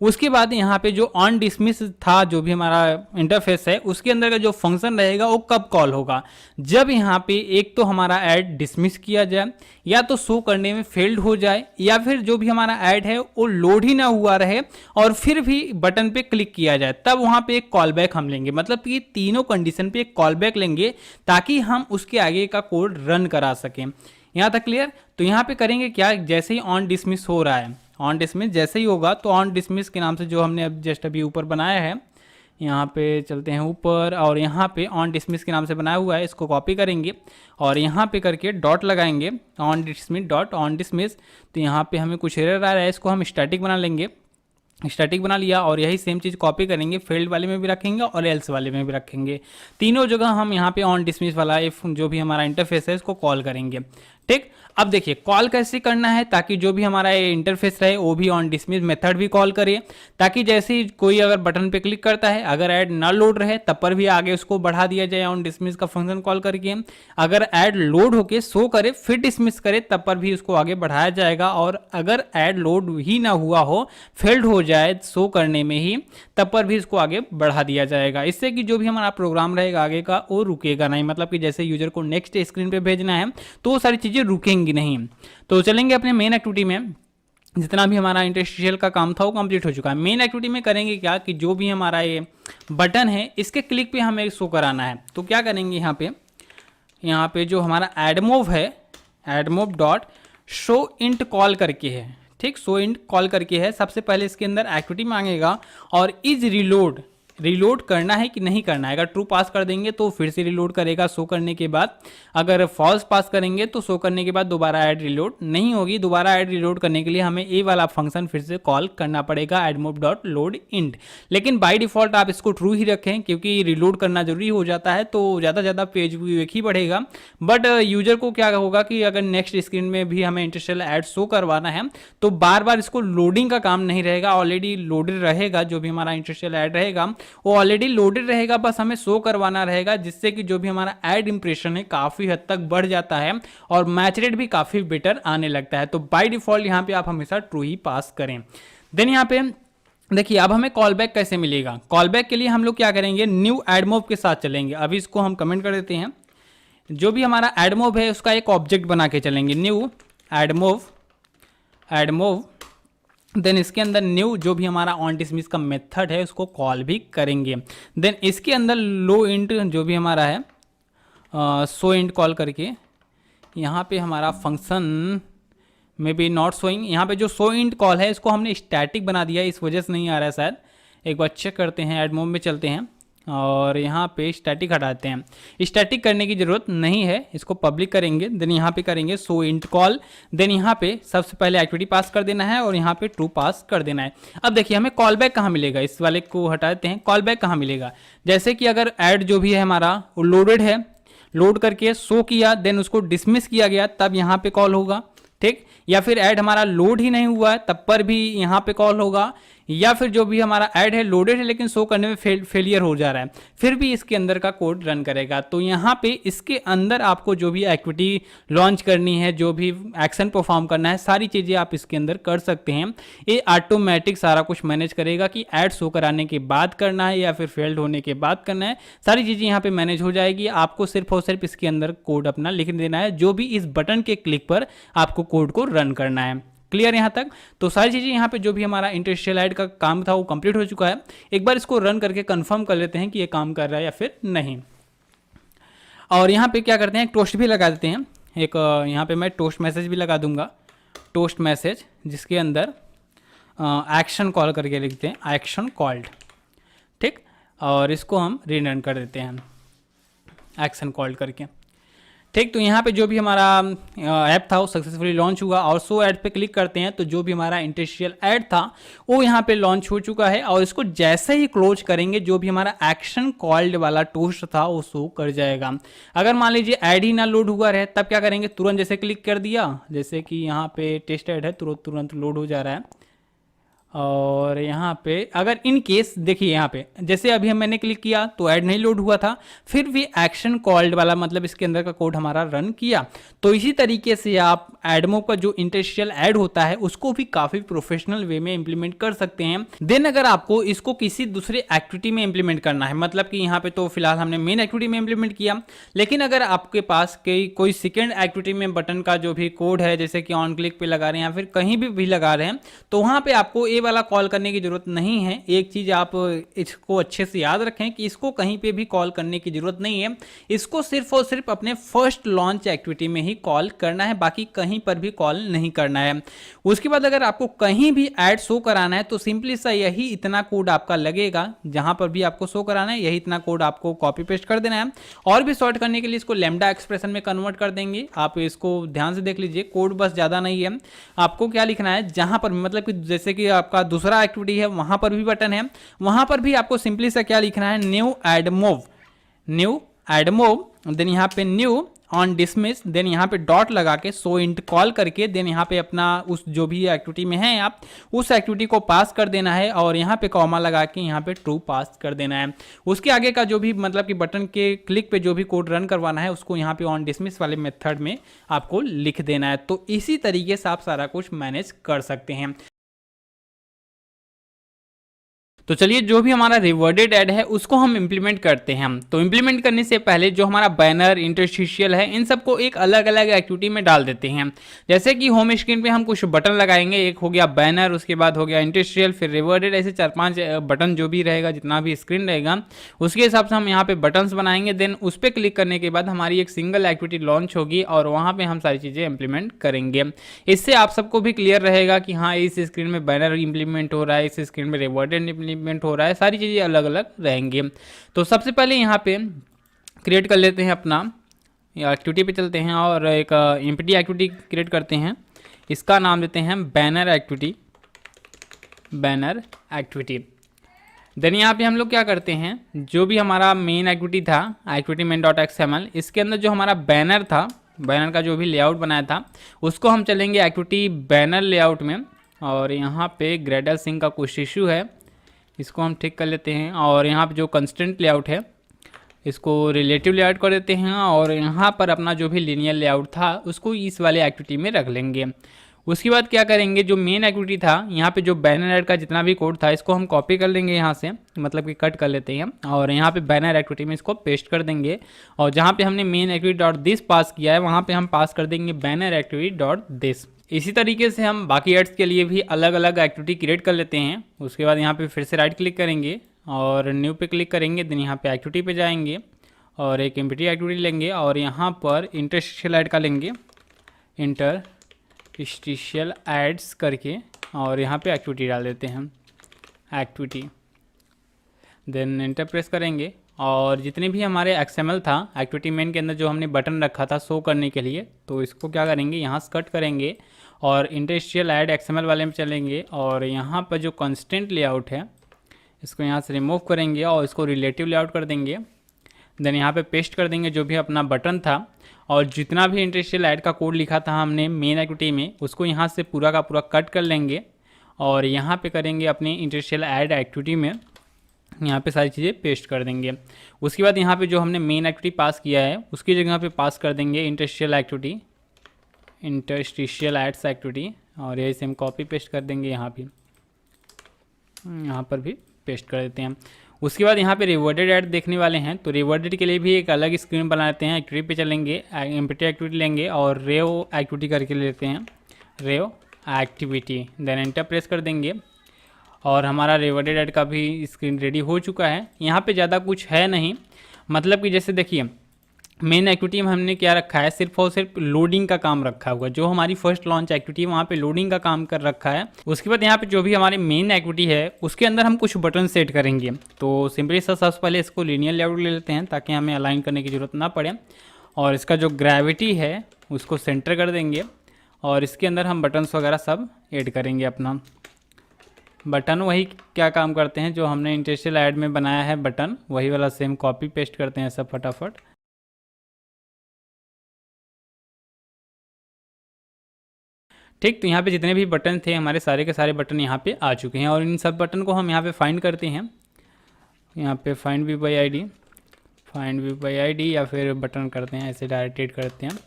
उसके बाद यहाँ पे जो ऑन डिसमिस था, जो भी हमारा इंटरफेस है, उसके अंदर का जो फंक्शन रहेगा वो कब कॉल होगा, जब यहाँ पे एक तो हमारा ऐड डिसमिस किया जाए, या तो शो करने में फेल्ड हो जाए, या फिर जो भी हमारा ऐड है वो लोड ही ना हुआ रहे और फिर भी बटन पे क्लिक किया जाए, तब वहाँ पे एक कॉल बैक हम लेंगे। मतलब कि तीनों कंडीशन पे एक कॉल बैक लेंगे ताकि हम उसके आगे का कोड रन करा सकें। यहाँ तक क्लियर? तो यहाँ पे करेंगे क्या, जैसे ही ऑन डिसमिस हो रहा है, ऑन डिसमिस जैसे ही होगा तो ऑन डिसमिस के नाम से जो हमने अब जस्ट अभी ऊपर बनाया है, यहाँ पे चलते हैं ऊपर और यहाँ पे ऑन डिसमिस के नाम से बनाया हुआ है, इसको कॉपी करेंगे और यहाँ पे करके डॉट लगाएंगे, on dismiss dot on dismiss. तो यहाँ पे हमें कुछ एरर आ रहा है, इसको हम स्टैटिक बना लेंगे। स्टैटिक बना लिया और यही सेम चीज़ कॉपी करेंगे, फेल्ड वाले में भी रखेंगे और एल्स वाले में भी रखेंगे। तीनों जगह हम यहाँ पे ऑन डिसमिस वाला जो भी हमारा इंटरफेस है इसको कॉल करेंगे। ठीक, अब देखिए कॉल कैसे करना है ताकि जो भी हमारा ये इंटरफेस रहे वो भी ऑन डिसमिस मेथड भी कॉल करे, ताकि जैसे ही कोई अगर बटन पे क्लिक करता है, अगर ऐड ना लोड रहे तब पर भी आगे उसको बढ़ा दिया जाए ऑन डिसमिस का फंक्शन कॉल करके। अगर ऐड लोड होके शो करे फिर डिसमिस करे तब पर भी उसको आगे बढ़ाया जाएगा, और अगर ऐड लोड ही ना हुआ हो, फेल्ड हो जाए शो करने में ही, तब पर भी इसको आगे बढ़ा दिया जाएगा। इससे कि जो भी हमारा प्रोग्राम रहेगा आगे का वो रुकेगा नहीं, मतलब कि जैसे यूजर को नेक्स्ट स्क्रीन पे भेजना है तो वो सारी चीज़ें रुकेंगी नहीं। तो चलेंगे अपने मेन एक्टिविटी में। जितना भी हमारा इंटरस्टिशियल का काम था वो कंप्लीट हो चुका है। मेन एक्टिविटी में करेंगे क्या कि जो भी हमारा ये बटन है इसके क्लिक पे हमें शो कराना है। तो क्या करेंगे, यहाँ पे जो हमारा एडमोव है, एडमोव डॉट शो इंट कॉल करके है, ठीक, शो इंट कॉल करके है। सबसे पहले इसके अंदर एक्टिविटी मांगेगा और इज रिलोड करना है कि नहीं करना है। अगर ट्रू पास कर देंगे तो फिर से रिलोड करेगा शो करने के बाद, अगर फॉल्स पास करेंगे तो शो करने के बाद दोबारा ऐड रिलोड नहीं होगी। दोबारा ऐड रिलोड करने के लिए हमें ये वाला फंक्शन फिर से कॉल करना पड़ेगा, एडमोव डॉट लोड इंट। लेकिन बाय डिफॉल्ट आप इसको ट्रू ही रखें क्योंकि रिलोड करना जरूरी हो जाता है, तो ज़्यादा से ज़्यादा पेज व्यू एक ही बढ़ेगा। बट यूजर को क्या होगा कि अगर नेक्स्ट स्क्रीन में भी हमें इंटरस्टिशियल ऐड शो करवाना है तो बार बार इसको लोडिंग का काम नहीं रहेगा, ऑलरेडी लोडेड रहेगा। जो भी हमारा इंटरस्टिशियल ऐड रहेगा वो ऑलरेडी लोडेड रहेगा, बस हमें शो करवाना रहेगा, जिससे कि जो भी हमारा ऐड इंप्रेशन है काफ़ी हद तक बढ़ जाता है और मैच रेट भी काफ़ी बेटर आने लगता है। तो बाय डिफॉल्ट यहाँ पे आप हमेशा ट्रू ही पास करें। देन यहाँ पे देखिए अब हमें कॉल बैक कैसे मिलेगा। कॉल बैक के लिए हम लोग क्या करेंगे, न्यू एडमोव के साथ चलेंगे। अभी इसको हम कमेंट कर देते हैं। जो भी हमारा एडमोव है उसका एक ऑब्जेक्ट बना के चलेंगे, न्यू एडमोव। देन इसके अंदर न्यू जो भी हमारा ऑन डिसमिस का मेथड है उसको कॉल भी करेंगे। देन इसके अंदर लो इंट जो भी हमारा है शो इंट कॉल करके, यहाँ पे हमारा फंक्शन में भी नॉट शोइंग, यहाँ पे जो शो इंट कॉल है इसको हमने स्टैटिक बना दिया है, इस वजह से नहीं आ रहा है शायद। एक बार चेक करते हैं, एडमोव में चलते हैं और यहाँ पे स्टैटिक हटाते हैं। स्टैटिक करने की ज़रूरत नहीं है, इसको पब्लिक करेंगे। देन यहाँ पे करेंगे शो इंट कॉल। देन यहाँ पे सबसे पहले एक्टिविटी पास कर देना है और यहाँ पे ट्रू पास कर देना है। अब देखिए हमें कॉल बैक कहाँ मिलेगा, इस वाले को हटा देते हैं। कॉल बैक कहाँ मिलेगा, जैसे कि अगर ऐड जो भी है हमारा वो लोडेड है, लोड करके शो किया, देन उसको डिसमिस किया गया, तब यहाँ पे कॉल होगा, ठीक। या फिर ऐड हमारा लोड ही नहीं हुआ है तब पर भी यहाँ पे कॉल होगा, या फिर जो भी हमारा ऐड है लोडेड है लेकिन शो करने में फेलियर हो जा रहा है, फिर भी इसके अंदर का कोड रन करेगा। तो यहाँ पे इसके अंदर आपको जो भी एक्टिविटी लॉन्च करनी है, जो भी एक्शन परफॉर्म करना है, सारी चीज़ें आप इसके अंदर कर सकते हैं। ये ऑटोमेटिक सारा कुछ मैनेज करेगा कि ऐड शो कराने के बाद करना है या फिर फेल्ड होने के बाद करना है, सारी चीज़ें यहाँ पे मैनेज हो जाएगी। आपको सिर्फ और सिर्फ इसके अंदर कोड अपना लिख देना है, जो भी इस बटन के क्लिक पर आपको कोड को रन करना है। क्लियर यहाँ तक? तो सारी चीज़ें यहाँ पे जो भी हमारा इंटरस्टिशियल ऐड का काम था वो कंप्लीट हो चुका है। एक बार इसको रन करके कंफर्म कर लेते हैं कि ये काम कर रहा है या फिर नहीं। और यहाँ पे क्या करते हैं, टोस्ट भी लगा देते हैं। एक यहाँ पे मैं टोस्ट मैसेज भी लगा दूंगा, टोस्ट मैसेज, जिसके अंदर एक्शन कॉल करके लिखते हैं, एक्शन कॉल्ड। ठीक, और इसको हम रिटर्न कर देते हैं एक्शन कॉल्ड करके। ठीक, तो यहाँ पे जो भी हमारा ऐप था वो सक्सेसफुली लॉन्च हुआ और शो ऐड पे क्लिक करते हैं तो जो भी हमारा इंटरस्टिशियल ऐड था वो यहाँ पे लॉन्च हो चुका है। और इसको जैसे ही क्लोज करेंगे जो भी हमारा एक्शन कॉल्ड वाला टोस्ट था वो शो कर जाएगा। अगर मान लीजिए ऐड ही ना लोड हुआ रहे तब क्या करेंगे, तुरंत जैसे क्लिक कर दिया, जैसे कि यहाँ पे टेस्ट ऐड है, तुरंत लोड हो जा रहा है। और यहाँ पे अगर इन केस देखिए, यहाँ पे जैसे अभी मैंने क्लिक किया तो ऐड नहीं लोड हुआ था, फिर भी एक्शन कॉल्ड वाला मतलब इसके अंदर का कोड हमारा रन किया। तो इसी तरीके से आप एडमो का जो इंटरस्टिशियल ऐड होता है उसको भी काफ़ी प्रोफेशनल वे में इंप्लीमेंट कर सकते हैं। देन अगर आपको इसको किसी दूसरे एक्टिविटी में इंप्लीमेंट करना है, मतलब कि यहाँ पे तो फिलहाल हमने मेन एक्टिविटी में इंप्लीमेंट किया, लेकिन अगर आपके पास कोई सेकेंड एक्टिविटी में बटन का जो भी कोड है, जैसे कि ऑन क्लिक पे लगा रहे हैं या फिर कहीं भी लगा रहे हैं, तो वहाँ पे आपको ये वाला कॉल करने की जरूरत नहीं है। एक चीज आप इसको अच्छे से याद रखें कि इसको कहीं पे भी कॉल करने की जरूरत नहीं है, इसको सिर्फ और सिर्फ अपने फर्स्ट लॉन्च एक्टिविटी में ही कॉल करना है, बाकी कहीं पर भी कॉल नहीं करना है। उसके बाद अगर आपको कहीं भी ऐड शो कराना है तो सिंपली सा यही इतना कोड आपका लगेगा, जहां पर भी आपको शो कराना है यही इतना कोड आपको कॉपी पेस्ट कर देना है। और भी शॉर्ट करने के लिए इसको लैम्डा एक्सप्रेशन में कन्वर्ट कर देंगे। आप इसको ध्यान से देख लीजिए, कोड बस ज्यादा नहीं है। आपको क्या लिखना है, जहां पर मतलब कि जैसे कि आपका दूसरा एक्टिविटी है वहां पर भी बटन है, वहां पर भी आपको सिंपली सा क्या लिखना है, न्यू ऐड मूव, देन यहाँ पे न्यू ऑन डिसमिस, देन यहाँ पे डॉट लगा के सो इंट कॉल करके, देन यहाँ पे अपना उस जो भी एक्टिविटी में है आप उस एक्टिविटी को पास कर देना है और यहाँ पे कॉमा लगा के यहाँ पे ट्रू पास कर देना है। उसके आगे का जो भी मतलब कि बटन के क्लिक पे जो भी कोड रन करवाना है उसको यहाँ पे ऑन डिसमिस वाले मेथड में आपको लिख देना है। तो इसी तरीके से आप सारा कुछ मैनेज कर सकते हैं। तो चलिए जो भी हमारा रिवर्डेड ऐड है उसको हम इंप्लीमेंट करते हैं। तो इंप्लीमेंट करने से पहले जो हमारा बैनर, इंटरस्टिशियल है, इन सबको एक अलग अलग एक्टिविटी में डाल देते हैं। जैसे कि होम स्क्रीन पे हम कुछ बटन लगाएंगे, एक हो गया बैनर, उसके बाद हो गया इंटरस्टिशियल, फिर रिवर्डेड, ऐसे 4-5 बटन जो भी रहेगा, जितना भी स्क्रीन रहेगा उसके हिसाब से हम यहाँ पे बटन्स बनाएंगे। देन उस पर क्लिक करने के बाद हमारी एक सिंगल एक्टिविटी लॉन्च होगी और वहाँ पे हम सारी चीज़ें इंप्लीमेंट करेंगे। इससे आप सबको भी क्लियर रहेगा कि हाँ इस स्क्रीन में बैनर इंप्लीमेंट हो रहा है, इस स्क्रीन में रिवर्डेड इंप्लीमेंट हो रहा है, सारी चीज़ें अलग अलग रहेंगी। तो सबसे पहले यहाँ पे क्रिएट कर लेते हैं अपना एक्टिविटी पे चलते हैं और एक एम्प्टी एक्टिविटी क्रिएट करते हैं। इसका नाम देते हैं बैनर एक्टिविटी। देन यहाँ पे हम लोग क्या करते हैं, जो भी हमारा मेन एक्टिविटी था एक्टिविटी मेन डॉट XML, इसके अंदर जो हमारा बैनर था, बैनर का जो भी लेआउट बनाया था उसको हम चलेंगे एक्टिविटी बैनर लेआउट में। और यहाँ पे ग्रेडल सिंक का कुछ इशू है, इसको हम ठीक कर लेते हैं। और यहाँ पे जो कंस्टेंट लेआउट है इसको रिलेटिव लेआउट कर देते हैं और यहाँ पर अपना जो भी लीनियर लेआउट था उसको इस वाले एक्टिविटी में रख लेंगे। उसके बाद क्या करेंगे, जो मेन एक्टिविटी था यहाँ पे जो बैनर ऐड का जितना भी कोड था इसको हम कॉपी कर लेंगे यहाँ से, मतलब कि कट कर लेते हैं और यहाँ पे बैनर एक्टिविटी में इसको पेस्ट कर देंगे। और जहाँ पे हमने मेन एक्टिविटी डॉट दिस पास किया है वहाँ पे हम पास कर देंगे बैनर एक्टिविटी डॉट दिस। इसी तरीके से हम बाकी एड्स के लिए भी अलग अलग एक्टिविटी क्रिएट कर लेते हैं। उसके बाद यहाँ पे फिर से राइट क्लिक करेंगे और न्यू पे क्लिक करेंगे, देन यहाँ पे एक्टिविटी पे जाएंगे और एक एम्प्टी एक्टिविटी लेंगे और यहाँ पर इंटरस्टिशियल ऐड का लेंगे, इंटरस्टिशियल एड्स करके, और यहाँ पे एक्टिविटी डाल देते हैं एक्टिविटी। देन एंटर प्रेस करेंगे और जितने भी हमारे XML था एक्टिविटी मेन के अंदर जो हमने बटन रखा था शो करने के लिए, तो इसको क्या करेंगे, यहाँ से कट करेंगे और इंटरस्टिशियल ऐड XML वाले में चलेंगे और यहाँ पर जो कंस्टेंट लेआउट है इसको यहाँ से रिमूव करेंगे और इसको रिलेटिव लेआउट कर देंगे। देन यहाँ पे पेस्ट कर देंगे जो भी अपना बटन था और जितना भी इंटरस्टिशियल ऐड का कोड लिखा था हमने मेन एक्टिविटी में उसको यहाँ से पूरा का पूरा कट कर लेंगे और यहाँ पे करेंगे अपने इंटरस्टिशियल ऐड एक्टिविटी में, यहाँ पे सारी चीज़ें पेस्ट कर देंगे। उसके बाद यहाँ पे जो हमने मेन एक्टिविटी पास किया है उसकी जगह पे पास कर देंगे interstitial activity, interstitial ads activity, और यही से हम कॉपी पेस्ट कर देंगे यहाँ पर भी पेस्ट कर देते हैं। उसके बाद यहाँ पे रिवॉर्डेड ऐड देखने वाले हैं, तो रिवॉर्डेड के लिए भी एक अलग स्क्रीन बना लेते हैं। एक्टिविटी पे चलेंगे, एम्प्टी एक्टिविटी लेंगे और रेव एक्टिविटी करके लेते हैं, रेव एक्टिविटी, देन एंटर प्रेस कर देंगे और हमारा रिवॉर्डेड ऐड का भी स्क्रीन रेडी हो चुका है। यहाँ पे ज़्यादा कुछ है नहीं, मतलब कि जैसे देखिए मेन एक्टिविटी में हमने क्या रखा है, सिर्फ और सिर्फ लोडिंग का काम रखा हुआ। जो हमारी फर्स्ट लॉन्च एक्टिविटी है वहाँ पे लोडिंग का काम कर रखा है। उसके बाद यहाँ पे जो भी हमारी मेन एक्टिविटी है उसके अंदर हम कुछ बटन सेट करेंगे। तो सिंपली सबसे पहले इसको लीनियर लेआउट ले लेते हैं ताकि हमें अलाइन करने की ज़रूरत ना पड़े, और इसका जो ग्रेविटी है उसको सेंटर कर देंगे और इसके अंदर हम बटन्स वगैरह सब ऐड करेंगे। अपना बटन वही क्या काम करते हैं जो हमने इंटरस्टिशियल ऐड में बनाया है, बटन वही वाला सेम कॉपी पेस्ट करते हैं सब फटाफट। ठीक, तो यहाँ पे जितने भी बटन थे हमारे सारे के सारे बटन यहाँ पे आ चुके हैं और इन सब बटन को हम यहाँ पे फाइंड करते हैं। यहाँ पे find view bye ID, find view bye ID या फिर बटन करते हैं ऐसे डायरेक्टेड करते हैं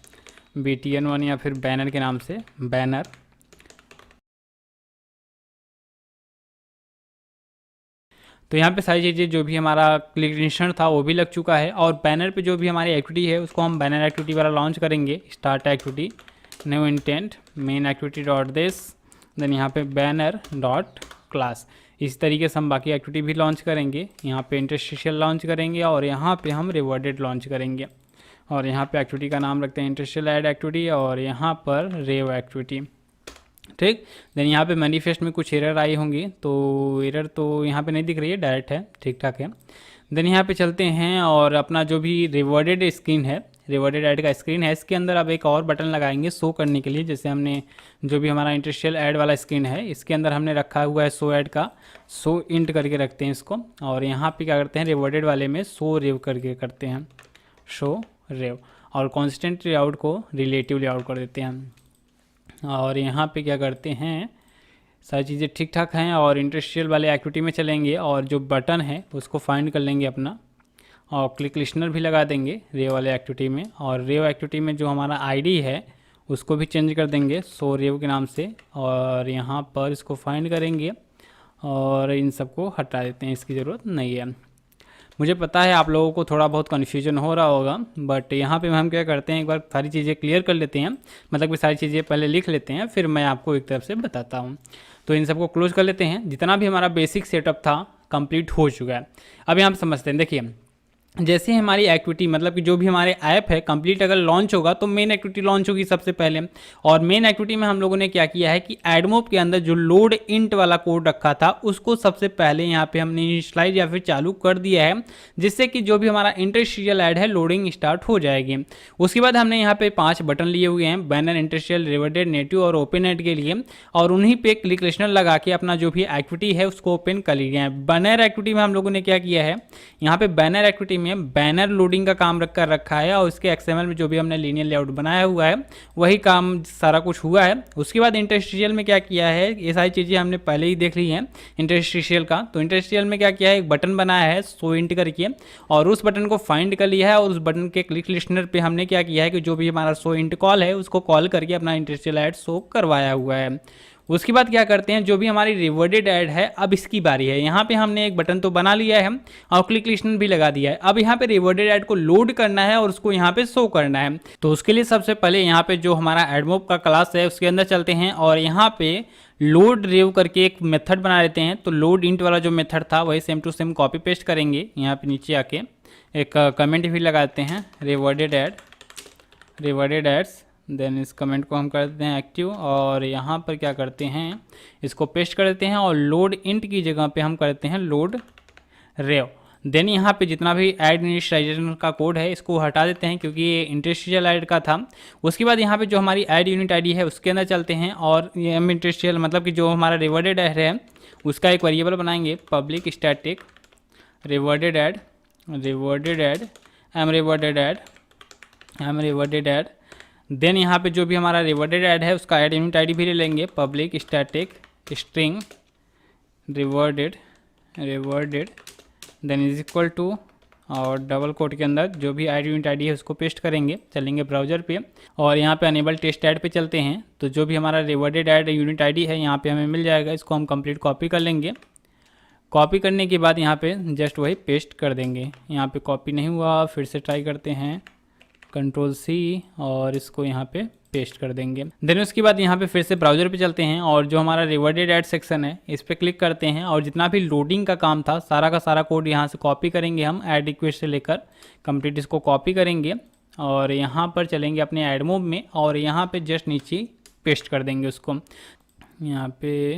BTN1 या फिर बैनर के नाम से बैनर। तो यहाँ पे सारी चीज़ें जो भी हमारा क्लिक था वो भी लग चुका है और बैनर पे जो भी हमारी एक्टिविटी है उसको हम बैनर एक्टिविटी वाला लॉन्च करेंगे। Start activity, new intent, main activity dot this, then यहाँ पे बैनर डॉट क्लास। इस तरीके से हम बाकी एक्टिविटी भी लॉन्च करेंगे। यहाँ पे इंटरस्टिशियल लॉन्च करेंगे और यहाँ पे हम रिवॉर्डेड लॉन्च करेंगे और यहाँ पे एक्टिविटी का नाम रखते हैं इंटरस्टिशियल ऐड एक्टिविटी और यहाँ पर रेव एक्टिविटी। ठीक, देन यहाँ पे मैनिफेस्ट में कुछ एरर आई होंगी, तो एरर तो यहाँ पे नहीं दिख रही है, डायरेक्ट है, ठीक ठाक है। देन यहाँ पे चलते हैं और अपना जो भी रिवॉर्डेड स्क्रीन है, रिवॉर्डेड ऐड का स्क्रीन है, इसके अंदर अब एक और बटन लगाएंगे शो करने के लिए। जैसे हमने जो भी हमारा इंटरस्टिशियल ऐड वाला स्क्रीन है इसके अंदर हमने रखा हुआ है शो ऐड का, शो इंट करके रखते हैं इसको, और यहाँ पे क्या करते हैं रिवॉर्डेड वाले में शो रेव करके करते हैं, शो रेव, और कॉन्स्टेंट लेआउट को रिलेटिव लेआउट कर देते हैं। और यहाँ पे क्या करते हैं, सारी चीज़ें ठीक ठाक हैं और इंटरस्टिशियल वाले एक्टिविटी में चलेंगे और जो बटन है उसको फाइंड कर लेंगे अपना और क्लिक लिस्टनर भी लगा देंगे रेव वाले एक्टिविटी में, और रेव एक्टिविटी में जो हमारा आईडी है उसको भी चेंज कर देंगे सो रेव के नाम से, और यहाँ पर इसको फाइंड करेंगे और इन सबको हटा देते हैं, इसकी ज़रूरत नहीं है। मुझे पता है आप लोगों को थोड़ा बहुत कन्फ्यूजन हो रहा होगा, बट यहाँ पे हम क्या करते हैं एक बार सारी चीज़ें क्लियर कर लेते हैं, मतलब कि सारी चीज़ें पहले लिख लेते हैं फिर मैं आपको एक तरफ से बताता हूँ। तो इन सबको क्लोज कर लेते हैं। जितना भी हमारा बेसिक सेटअप था कंप्लीट हो चुका है। अब यहाँ पे समझते हैं, देखिए जैसे हमारी एक्टिविटी मतलब कि जो भी हमारे ऐप है कंप्लीट अगर लॉन्च होगा तो मेन एक्टिविटी लॉन्च होगी सबसे पहले, और मेन एक्टिविटी में हम लोगों ने क्या किया है कि एडमोब के अंदर जो लोड इंट वाला कोड रखा था उसको सबसे पहले यहाँ पे हमने इनिशियलाइज या फिर चालू कर दिया है, जिससे कि जो भी हमारा इंटरस्टिशियल ऐड है लोडिंग स्टार्ट हो जाएगी। उसके बाद हमने यहाँ पे 5 बटन लिए हुए हैं, बैनर, इंटरस्टिशियल, रिवॉर्डेड, नेटिव और ओपन ऐड के लिए, और उन्हीं पे क्लिक लिस्टनर लगा के अपना जो भी एक्टिविटी है उसको ओपन कर लिया है। बैनर एक्टिविटी में हम लोगों ने क्या किया है, यहाँ पे बैनर एक्टिविटी में बैनर लोडिंग का काम रखा है और इसके XML में जो भी हमने लीनियर लेआउट बनाया हुआ है वही काम सारा कुछ हुआ है। उसके बाद इंटरस्टिशियल में क्या किया है, ये सारी चीज़ें हमने पहले ही देख ली हैं इंटरस्टिशियल का। तो इंटरस्टिशियल में क्या किया है, एक बटन बनाया है शो इंट करके और उस बटन को फाइंड कर लिया है, और उस बटन के क्लिक लिस्टनर पे हमने क्या किया है कि जो भी हमारा शो इंट कॉल है उसको कॉल करके अपना इंटरस्टिशियल ऐड शो करवाया हुआ है। उसके बाद क्या करते हैं, जो भी हमारी रिवॉर्डेड ऐड है अब इसकी बारी है। यहाँ पे हमने एक बटन तो बना लिया है और क्लिक लिस्टनर भी लगा दिया है। अब यहाँ पे रिवॉर्डेड ऐड को लोड करना है और उसको यहाँ पे शो करना है। तो उसके लिए सबसे पहले यहाँ पे जो हमारा एडमोब का क्लास है उसके अंदर चलते हैं और यहाँ पे लोड रेव करके एक मेथड बना लेते हैं। तो लोड इंट वाला जो मेथड था वही same to same copy paste करेंगे, यहाँ पे नीचे आके एक कमेंट भी लगाते हैं रिवॉर्डेड एड्स, देन इस कमेंट को हम कर देते हैं एक्टिव और यहाँ पर क्या करते हैं इसको पेस्ट कर देते हैं और लोड इंट की जगह पे हम करते हैं लोड रेव। देन यहाँ पे जितना भी ऐड इनिशियलाइजेशन का कोड है इसको हटा देते हैं क्योंकि ये इंटरस्टिशियल ऐड का था। उसके बाद यहाँ पे जो हमारी ऐड यूनिट आईडी है उसके अंदर चलते हैं और ये एम इंटरस्टिशियल मतलब कि जो हमारा रिवॉर्डेड ऐड है उसका एक वेरिएबल बनाएंगे public static rewarded ad M rewarded ad. Then यहाँ पे जो भी हमारा रिवॉर्डेड ऐड है उसका ऐड यूनिट आईडी भी ले लेंगे public static string rewarded then is equal to और डबल कोट के अंदर जो भी ऐड यूनिट आईडी है उसको पेस्ट करेंगे। चलेंगे ब्राउज़र पे और यहाँ पे अनेबल टेस्ट ऐड पे चलते हैं, तो जो भी हमारा रिवर्डेड ऐड यूनिट आईडी है यहाँ पे हमें मिल जाएगा। इसको हम कंप्लीट कॉपी कर लेंगे। कॉपी करने के बाद यहाँ पे जस्ट वही पेस्ट कर देंगे। यहाँ पे कॉपी नहीं हुआ, फिर से ट्राई करते हैं, कंट्रोल सी और इसको यहाँ पे पेस्ट कर देंगे। देन उसके बाद यहाँ पे फिर से ब्राउज़र पे चलते हैं और जो हमारा रिवर्डेड ऐड सेक्शन है इस पर क्लिक करते हैं और जितना भी लोडिंग का काम था सारा का सारा कोड यहाँ से कॉपी करेंगे हम ऐड रिक्वेस्ट से लेकर कंप्लीट इसको कॉपी करेंगे और यहाँ पर चलेंगे अपने ऐड मोब में और यहाँ पे जस्ट नीचे पेस्ट कर देंगे उसको। यहाँ पे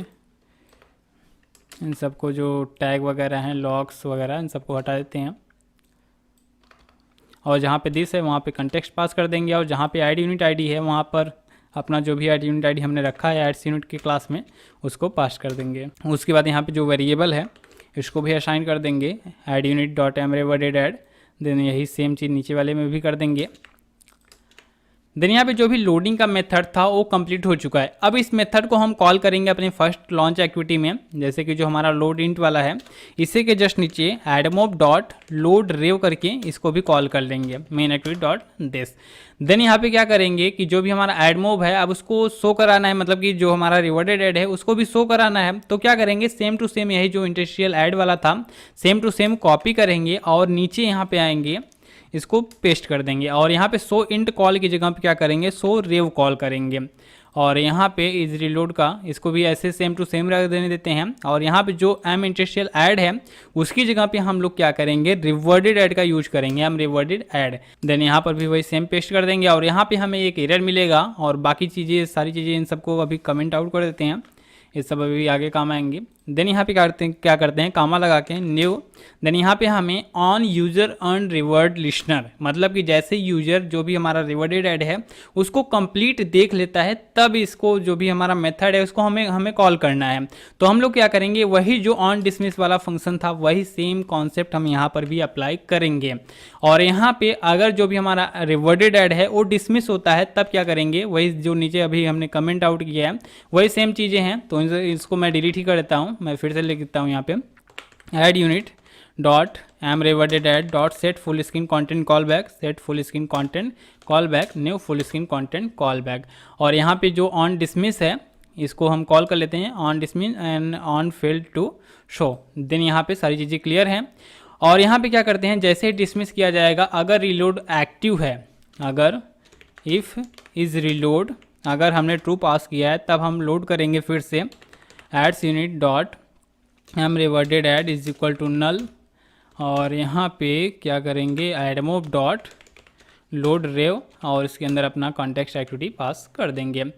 इन सबको जो टैग वगैरह हैं लॉक्स वगैरह इन सबको हटा देते हैं और जहाँ पे दिस है वहाँ पे कंटेक्स्ट पास कर देंगे और जहाँ पे ऐड यूनिट आईडी है वहाँ पर अपना जो भी ऐड यूनिट आईडी हमने रखा है एड्स यूनिट के क्लास में उसको पास कर देंगे। उसके बाद यहाँ पे जो वेरिएबल है इसको भी असाइन कर देंगे ad unit dot M rewarded ad. Then यही सेम चीज़ नीचे वाले में भी कर देंगे। देन यहाँ पे जो भी लोडिंग का मेथड था वो कंप्लीट हो चुका है। अब इस मेथड को हम कॉल करेंगे अपने फर्स्ट लॉन्च एक्टिविटी में, जैसे कि जो हमारा लोड इंट वाला है इसे के जस्ट नीचे एडमोब डॉट लोड रेव करके इसको भी कॉल कर लेंगे main activity dot this. Then यहाँ पे क्या करेंगे कि जो भी हमारा एडमोब है अब उसको शो कराना है, मतलब कि जो हमारा रिवर्डेड ऐड है उसको भी शो कराना है। तो क्या करेंगे सेम टू सेम यही जो इंडस्ट्रियल ऐड वाला था सेम टू सेम कॉपी करेंगे और नीचे यहाँ पे आएंगे इसको पेस्ट कर देंगे और यहाँ पे शो इंट कॉल की जगह पे क्या करेंगे शो रेव कॉल करेंगे और यहाँ पे इज रिलोड का इसको भी ऐसे सेम टू सेम रख देने देते हैं और यहाँ पे जो एम इंडस्ट्रियल ऐड है उसकी जगह पे हम लोग क्या करेंगे रिवर्डेड ऐड का यूज करेंगे एम रिवर्डेड ऐड। देन यहाँ पर भी वही सेम पेस्ट कर देंगे और यहाँ पे हमें एक एरर मिलेगा और बाकी चीज़ें सारी चीज़ें इन सबको अभी कमेंट आउट कर देते हैं, ये सब अभी आगे काम आएंगे। देन यहाँ पे क्या करते हैं कामा लगा के न्यू। देन यहाँ पे हमें on user earn revered listener, मतलब कि जैसे यूजर जो भी हमारा रिवर्डेड ऐड है उसको कंप्लीट देख लेता है तब इसको जो भी हमारा मेथड है उसको हमें कॉल करना है। तो हम लोग क्या करेंगे वही जो ऑन डिसमिस वाला फंक्शन था वही सेम कॉन्सेप्ट हम यहाँ पर भी अप्लाई करेंगे और यहाँ पे अगर जो भी हमारा रिवर्डेड ऐड है वो डिसमिस होता है तब क्या करेंगे वही जो नीचे अभी हमने कमेंट आउट किया है वही सेम चीज़ें हैं। तो इसको मैं डिलीट ही कर देता हूँ, मैं फिर से लिख देता हूँ यहाँ पे ad unit dot M rewarded ad dot set full screen content call back set full screen content call back new full screen content call back और यहाँ पे जो ऑन डिसमिस है इसको हम कॉल कर लेते हैं on dismiss and on failed to show. Then यहाँ पे सारी चीज़ें क्लियर हैं और यहाँ पे क्या करते हैं जैसे ही डिसमिस किया जाएगा अगर रिलोड एक्टिव है, अगर इफ़ इज़ रिलोड अगर हमने ट्रू पास किया है तब हम लोड करेंगे फिर से ads unit dot M rewarded ad is equal to null और यहाँ पे क्या करेंगे एडमोब डॉट लोड रेव और इसके अंदर अपना कॉन्टेक्स्ट एक्टिविटी पास कर देंगे।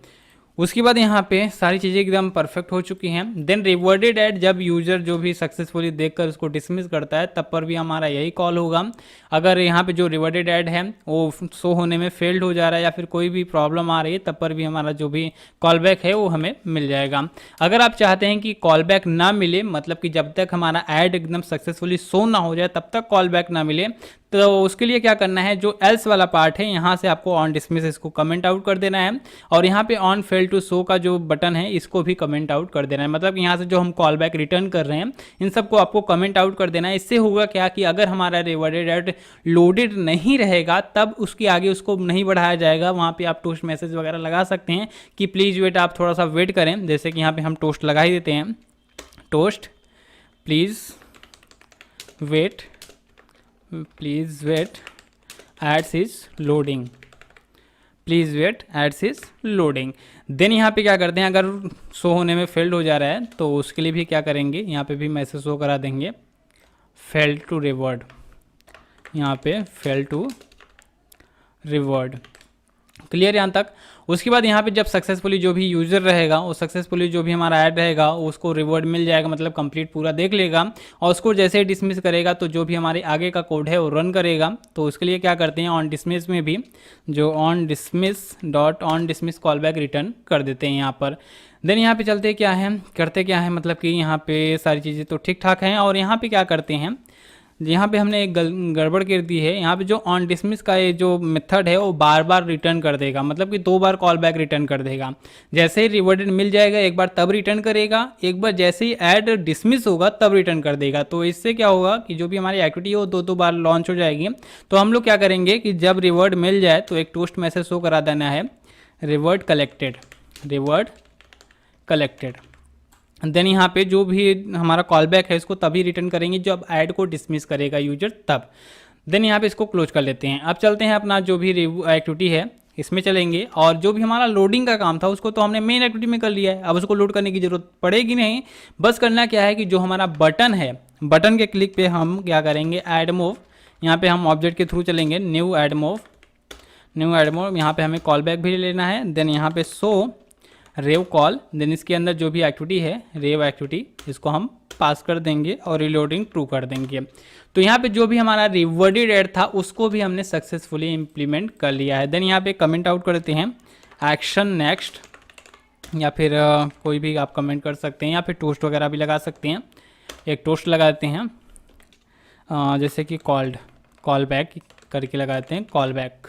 उसके बाद यहाँ पे सारी चीज़ें एकदम परफेक्ट हो चुकी हैं। देन रिवर्डेड ऐड जब यूजर जो भी सक्सेसफुली देखकर उसको डिसमिस करता है तब पर भी हमारा यही कॉल होगा। अगर यहाँ पे जो रिवर्डेड ऐड है वो शो होने में फेल्ड हो जा रहा है या फिर कोई भी प्रॉब्लम आ रही है तब पर भी हमारा जो भी कॉल बैक है वो हमें मिल जाएगा। अगर आप चाहते हैं कि कॉल बैक ना मिले, मतलब कि जब तक हमारा ऐड एकदम सक्सेसफुली शो ना हो जाए तब तक कॉल बैक ना मिले, तो उसके लिए क्या करना है जो एल्स वाला पार्ट है यहाँ से आपको ऑन डिसमिस इसको कमेंट आउट कर देना है और यहाँ पे ऑन फेल टू शो का जो बटन है इसको भी कमेंट आउट कर देना है। मतलब यहाँ से जो हम कॉल बैक रिटर्न कर रहे हैं इन सबको आपको कमेंट आउट कर देना है। इससे होगा क्या कि अगर हमारा रिवर्डेड ऐड लोडेड नहीं रहेगा तब उसके आगे उसको नहीं बढ़ाया जाएगा। वहाँ पर आप टोस्ट मैसेज वगैरह लगा सकते हैं कि प्लीज़ वेट, आप थोड़ा सा वेट करें। जैसे कि यहाँ पर हम टोस्ट लगा ही देते हैं, toast please wait please wait ads is loading, please wait ads is loading. Then यहाँ पे क्या करते हैं अगर शो होने में फेल्ड हो जा रहा है तो उसके लिए भी क्या करेंगे यहाँ पे भी मैसेज शो करा देंगे फेल्ड टू रिवर्ड, यहाँ पे फेल्ड टू रिवर्ड। क्लियर यहाँ तक। उसके बाद यहाँ पे जब सक्सेसफुली जो भी यूज़र रहेगा वो सक्सेसफुली जो भी हमारा ऐड रहेगा उसको रिवॉर्ड मिल जाएगा, मतलब कंप्लीट पूरा देख लेगा और उसको जैसे ही डिसमिस करेगा तो जो भी हमारे आगे का कोड है वो रन करेगा। तो उसके लिए क्या करते हैं ऑन डिसमिस में भी जो on dismiss dot on dismiss call back return कर देते हैं यहाँ पर। देन यहाँ पे चलते क्या है करते क्या है, मतलब कि यहाँ पे सारी चीज़ें तो ठीक ठाक हैं और यहाँ पे क्या करते हैं यहाँ पे हमने एक गड़बड़ कर दी है। यहाँ पे जो ऑन डिसमिस का ये जो मेथड है वो बार बार रिटर्न कर देगा, मतलब कि 2 बार कॉल बैक रिटर्न कर देगा। जैसे ही रिवर्टेड मिल जाएगा एक बार तब रिटर्न करेगा, एक बार जैसे ही ऐड डिसमिस होगा तब रिटर्न कर देगा। तो इससे क्या होगा कि जो भी हमारी एक्टिविटी है वो 2 बार लॉन्च हो जाएगी। तो हम लोग क्या करेंगे कि जब रिवर्ट मिल जाए तो एक टोस्ट मैसेज शो करा देना है, reward collected, reward collected. Then यहाँ पे जो भी हमारा कॉल बैक है इसको तभी रिटर्न करेंगे जब ऐड को डिसमिस करेगा यूजर तब। देन यहाँ पे इसको क्लोज कर लेते हैं। अब चलते हैं अपना जो भी एक्टिविटी है इसमें चलेंगे, और जो भी हमारा लोडिंग का काम था उसको तो हमने मेन एक्टिविटी में कर लिया है, अब उसको लोड करने की जरूरत पड़ेगी नहीं। बस करना क्या है कि जो हमारा बटन है, बटन के क्लिक पे हम क्या करेंगे, ऐड मूव, यहाँ पे हम ऑब्जेक्ट के थ्रू चलेंगे, new add move, new add move. यहाँ पे हमें कॉल बैक भी लेना है। देन यहाँ पे शो रेव कॉल, देन इसके अंदर जो भी एक्टिविटी है रेव एक्टिविटी, इसको हम पास कर देंगे और रीलोडिंग ट्रू कर देंगे। तो यहाँ पे जो भी हमारा रिवर्टेड ऐड था उसको भी हमने सक्सेसफुली इम्प्लीमेंट कर लिया है। देन यहाँ पे कमेंट आउट कर देते हैं एक्शन नेक्स्ट, या फिर कोई भी आप कमेंट कर सकते हैं, या फिर टोस्ट वगैरह भी लगा सकते हैं। एक टोस्ट लगा देते हैं जैसे कि कॉल बैक करके लगाते हैं, कॉल बैक।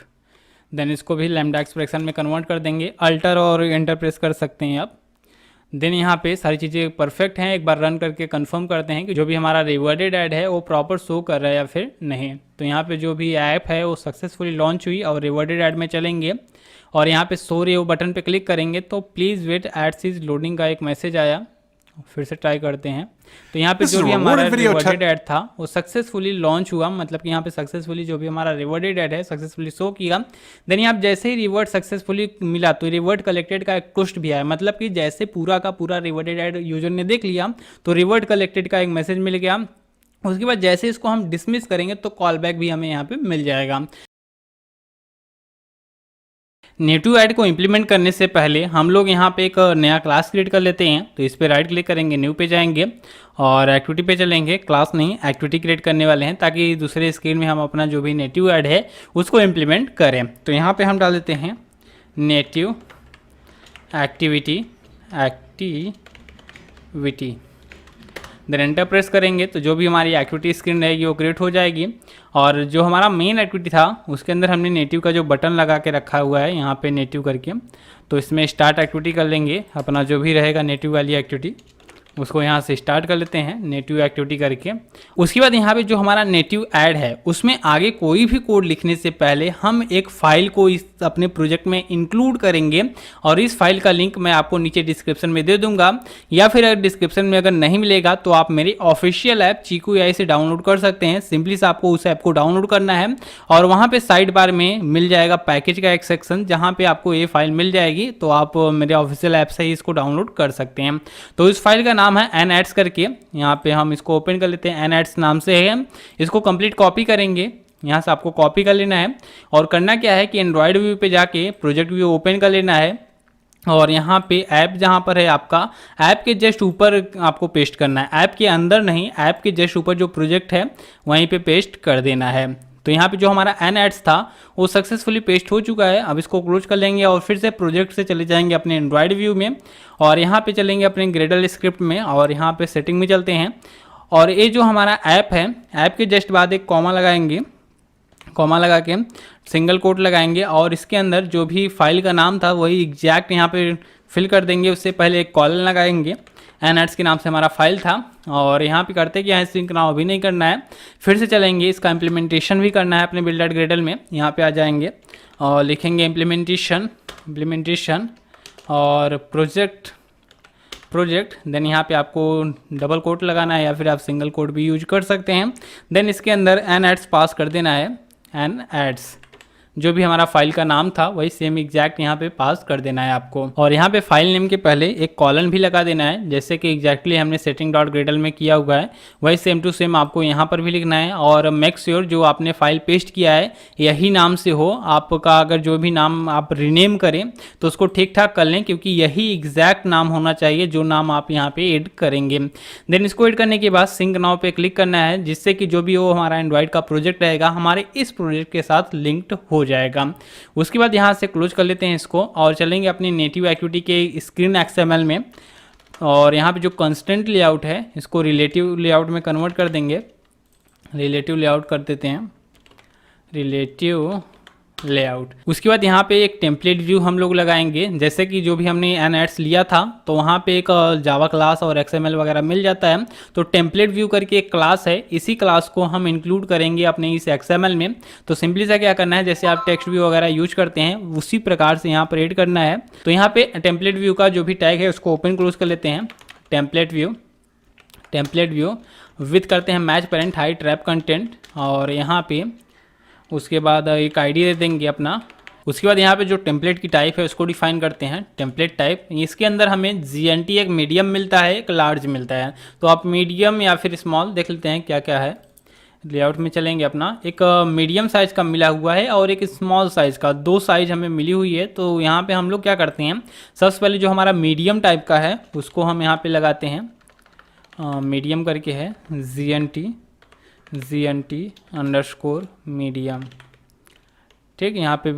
देन इसको भी लैम्डा एक्सप्रेशन में कन्वर्ट कर देंगे, अल्टर और एंटर प्रेस कर सकते हैं आप। देन यहाँ पे सारी चीज़ें परफेक्ट हैं। एक बार रन करके कंफर्म करते हैं कि जो भी हमारा रिवर्टेड ऐड है वो प्रॉपर शो कर रहा है या फिर नहीं। तो यहाँ पे जो भी ऐप है वो सक्सेसफुली लॉन्च हुई और रिवर्टेड ऐड में चलेंगे और यहाँ पे शो रेव बटन पे क्लिक करेंगे तो please wait ads is loading का एक मैसेज आया। फिर से ट्राई करते हैं। तो यहाँ पे जो भी हमारा रिवर्टेड ऐड था वो सक्सेसफुली लॉन्च हुआ, मतलब कि यहाँ पे सक्सेसफुली जो भी हमारा रिवर्टेड ऐड है सक्सेसफुली शो किया। देन यहाँ जैसे ही रिवर्ट सक्सेसफुली मिला तो रिवर्ट कलेक्टेड का एक टोस्ट भी आया, मतलब कि जैसे पूरा का पूरा रिवर्टेड ऐड यूजर ने देख लिया तो रिवर्ट कलेक्टेड का एक मैसेज मिल गया। उसके बाद जैसे इसको हम डिसमिस करेंगे तो कॉल बैक भी हमें यहाँ पे मिल जाएगा। नेटिव ऐड को इम्प्लीमेंट करने से पहले हम लोग यहाँ पे एक नया क्लास क्रिएट कर लेते हैं। तो इस पर राइट क्लिक करेंगे, न्यू पे जाएंगे और एक्टिविटी पे चलेंगे। क्लास नहीं, एक्टिविटी क्रिएट करने वाले हैं ताकि दूसरे स्क्रीन में हम अपना जो भी नेटिव ऐड है उसको इम्प्लीमेंट करें। तो यहाँ पे हम डाल देते हैं native activity, then enter press करेंगे तो जो भी हमारी एक्टिविटी स्क्रीन रहेगी वो क्रिएट हो जाएगी। और जो हमारा मेन एक्टिविटी था उसके अंदर हमने नेटिव का जो बटन लगा के रखा हुआ है यहाँ पे नेटिव करके, तो इसमें स्टार्ट एक्टिविटी कर लेंगे। अपना जो भी रहेगा नेटिव वाली एक्टिविटी उसको यहाँ से स्टार्ट कर लेते हैं नेटिव एक्टिविटी करके। उसके बाद यहाँ पे जो हमारा नेटिव ऐड है उसमें आगे कोई भी कोड लिखने से पहले हम एक फाइल को इस अपने प्रोजेक्ट में इंक्लूड करेंगे और इस फाइल का लिंक मैं आपको नीचे डिस्क्रिप्शन में दे दूंगा, या फिर अगर डिस्क्रिप्शन में अगर नहीं मिलेगा तो आप मेरी ऑफिशियल ऐप चीकू एआई से डाउनलोड कर सकते हैं। सिंपली से आपको उस ऐप को डाउनलोड करना है और वहाँ पे साइड बार में मिल जाएगा पैकेज का एक सेक्शन जहाँ पे आपको ये फाइल मिल जाएगी। तो आप मेरे ऑफिशियल ऐप से ही इसको डाउनलोड कर सकते हैं। तो इस फाइल का नाम है nAds करके, यहाँ पे हम इसको ओपन कर लेते हैं। nAds नाम से है, इसको कंप्लीट कॉपी करेंगे। यहाँ से आपको कॉपी कर लेना है और करना क्या है कि एंड्रॉयड व्यू पे जाके प्रोजेक्ट व्यू ओपन कर लेना है और यहाँ पे ऐप जहाँ पर है आपका, ऐप के जस्ट ऊपर आपको पेस्ट करना है। ऐप के अंदर नहीं, ऐप के जस्ट ऊपर जो प्रोजेक्ट है वहीं पे पेस्ट कर देना है। तो यहाँ पे जो हमारा nAds था वो सक्सेसफुली पेस्ट हो चुका है। अब इसको क्लोज कर लेंगे और फिर से प्रोजेक्ट से चले जाएंगे अपने एंड्रॉयड व्यू में और यहाँ पे चलेंगे अपने ग्रेडल स्क्रिप्ट में और यहाँ पे सेटिंग में चलते हैं। और ये जो हमारा ऐप है, ऐप के जस्ट बाद एक कॉमा लगाएंगे, कॉमा लगा के सिंगल कोट लगाएंगे और इसके अंदर जो भी फाइल का नाम था वही एग्जैक्ट यहाँ पे फिल कर देंगे। उससे पहले एक कॉलन लगाएंगे, nAds के नाम से हमारा फाइल था और यहाँ पे करते कि यहाँ सिंक नाउ अभी नहीं करना है, फिर से चलेंगे, इसका इम्प्लीमेंटेशन भी करना है अपने build.gradle में। यहाँ पे आ जाएंगे और लिखेंगे इम्प्लीमेंटेशन और प्रोजेक्ट। देन यहाँ पे आपको डबल कोट लगाना है या फिर आप सिंगल कोट भी यूज कर सकते हैं। देन इसके अंदर nAds पास कर देना है, nAds जो भी हमारा फाइल का नाम था वही सेम एग्जैक्ट यहाँ पे पास कर देना है आपको। और यहाँ पे फाइल नेम के पहले एक कॉलन भी लगा देना है, जैसे कि एग्जैक्टली हमने setting.gradle में किया हुआ है वही सेम टू सेम आपको यहाँ पर भी लिखना है। और मेक श्योर जो आपने फाइल पेस्ट किया है यही नाम से हो। आपका अगर जो भी नाम आप रीनेम करें तो उसको ठीक ठाक कर लें, क्योंकि यही एग्जैक्ट नाम होना चाहिए जो नाम आप यहाँ पे ऐड करेंगे। देन इसको ऐड करने के बाद सिंक नाउ पे क्लिक करना है, जिससे कि जो भी वो हमारा एंड्रॉइड का प्रोजेक्ट रहेगा हमारे इस प्रोजेक्ट के साथ लिंक्ड हो जाएगा। उसके बाद यहाँ से क्लोज कर लेते हैं इसको और चलेंगे अपनी नेटिव एक्टिविटी के स्क्रीन XML में और यहाँ पे जो कंस्टेंट लेआउट है इसको रिलेटिव लेआउट में कन्वर्ट कर देंगे। रिलेटिव लेआउट कर देते हैं, रिलेटिव लेआउट। उसके बाद यहाँ पे एक टेम्पलेट व्यू हम लोग लगाएंगे। जैसे कि जो भी हमने एनएड्स लिया था तो वहाँ पे एक जावा क्लास और एक्सएमएल वगैरह मिल जाता है। तो टेम्पलेट व्यू करके एक क्लास है, इसी क्लास को हम इंक्लूड करेंगे अपने इस एक्सएमएल में। तो सिंपली सा क्या करना है, जैसे आप टेक्स्ट व्यू वगैरह यूज करते हैं उसी प्रकार से यहाँ पर एड करना है। तो यहाँ पे टेम्पलेट व्यू का जो भी टैग है उसको ओपन क्लोज कर लेते हैं। टेम्पलेट व्यू विथ करते हैं match parent height wrap content, और यहाँ पे उसके बाद एक आईडी दे देंगे अपना। उसके बाद यहाँ पे जो टेम्पलेट की टाइप है उसको डिफाइन करते हैं, टेम्पलेट टाइप। इसके अंदर हमें GNT एक मीडियम मिलता है, एक लार्ज मिलता है। तो आप मीडियम या फिर स्मॉल देख लेते हैं क्या क्या है। लेआउट में चलेंगे अपना, एक मीडियम साइज़ का मिला हुआ है और एक स्मॉल साइज़ का, दो साइज़ हमें मिली हुई है। तो यहाँ पे हम लोग क्या करते हैं, सबसे पहले जो हमारा मीडियम टाइप का है उसको हम यहाँ पे लगाते हैं, मीडियम करके है GNT अंडरस्कोर मीडियम। ठीक, यहाँ पे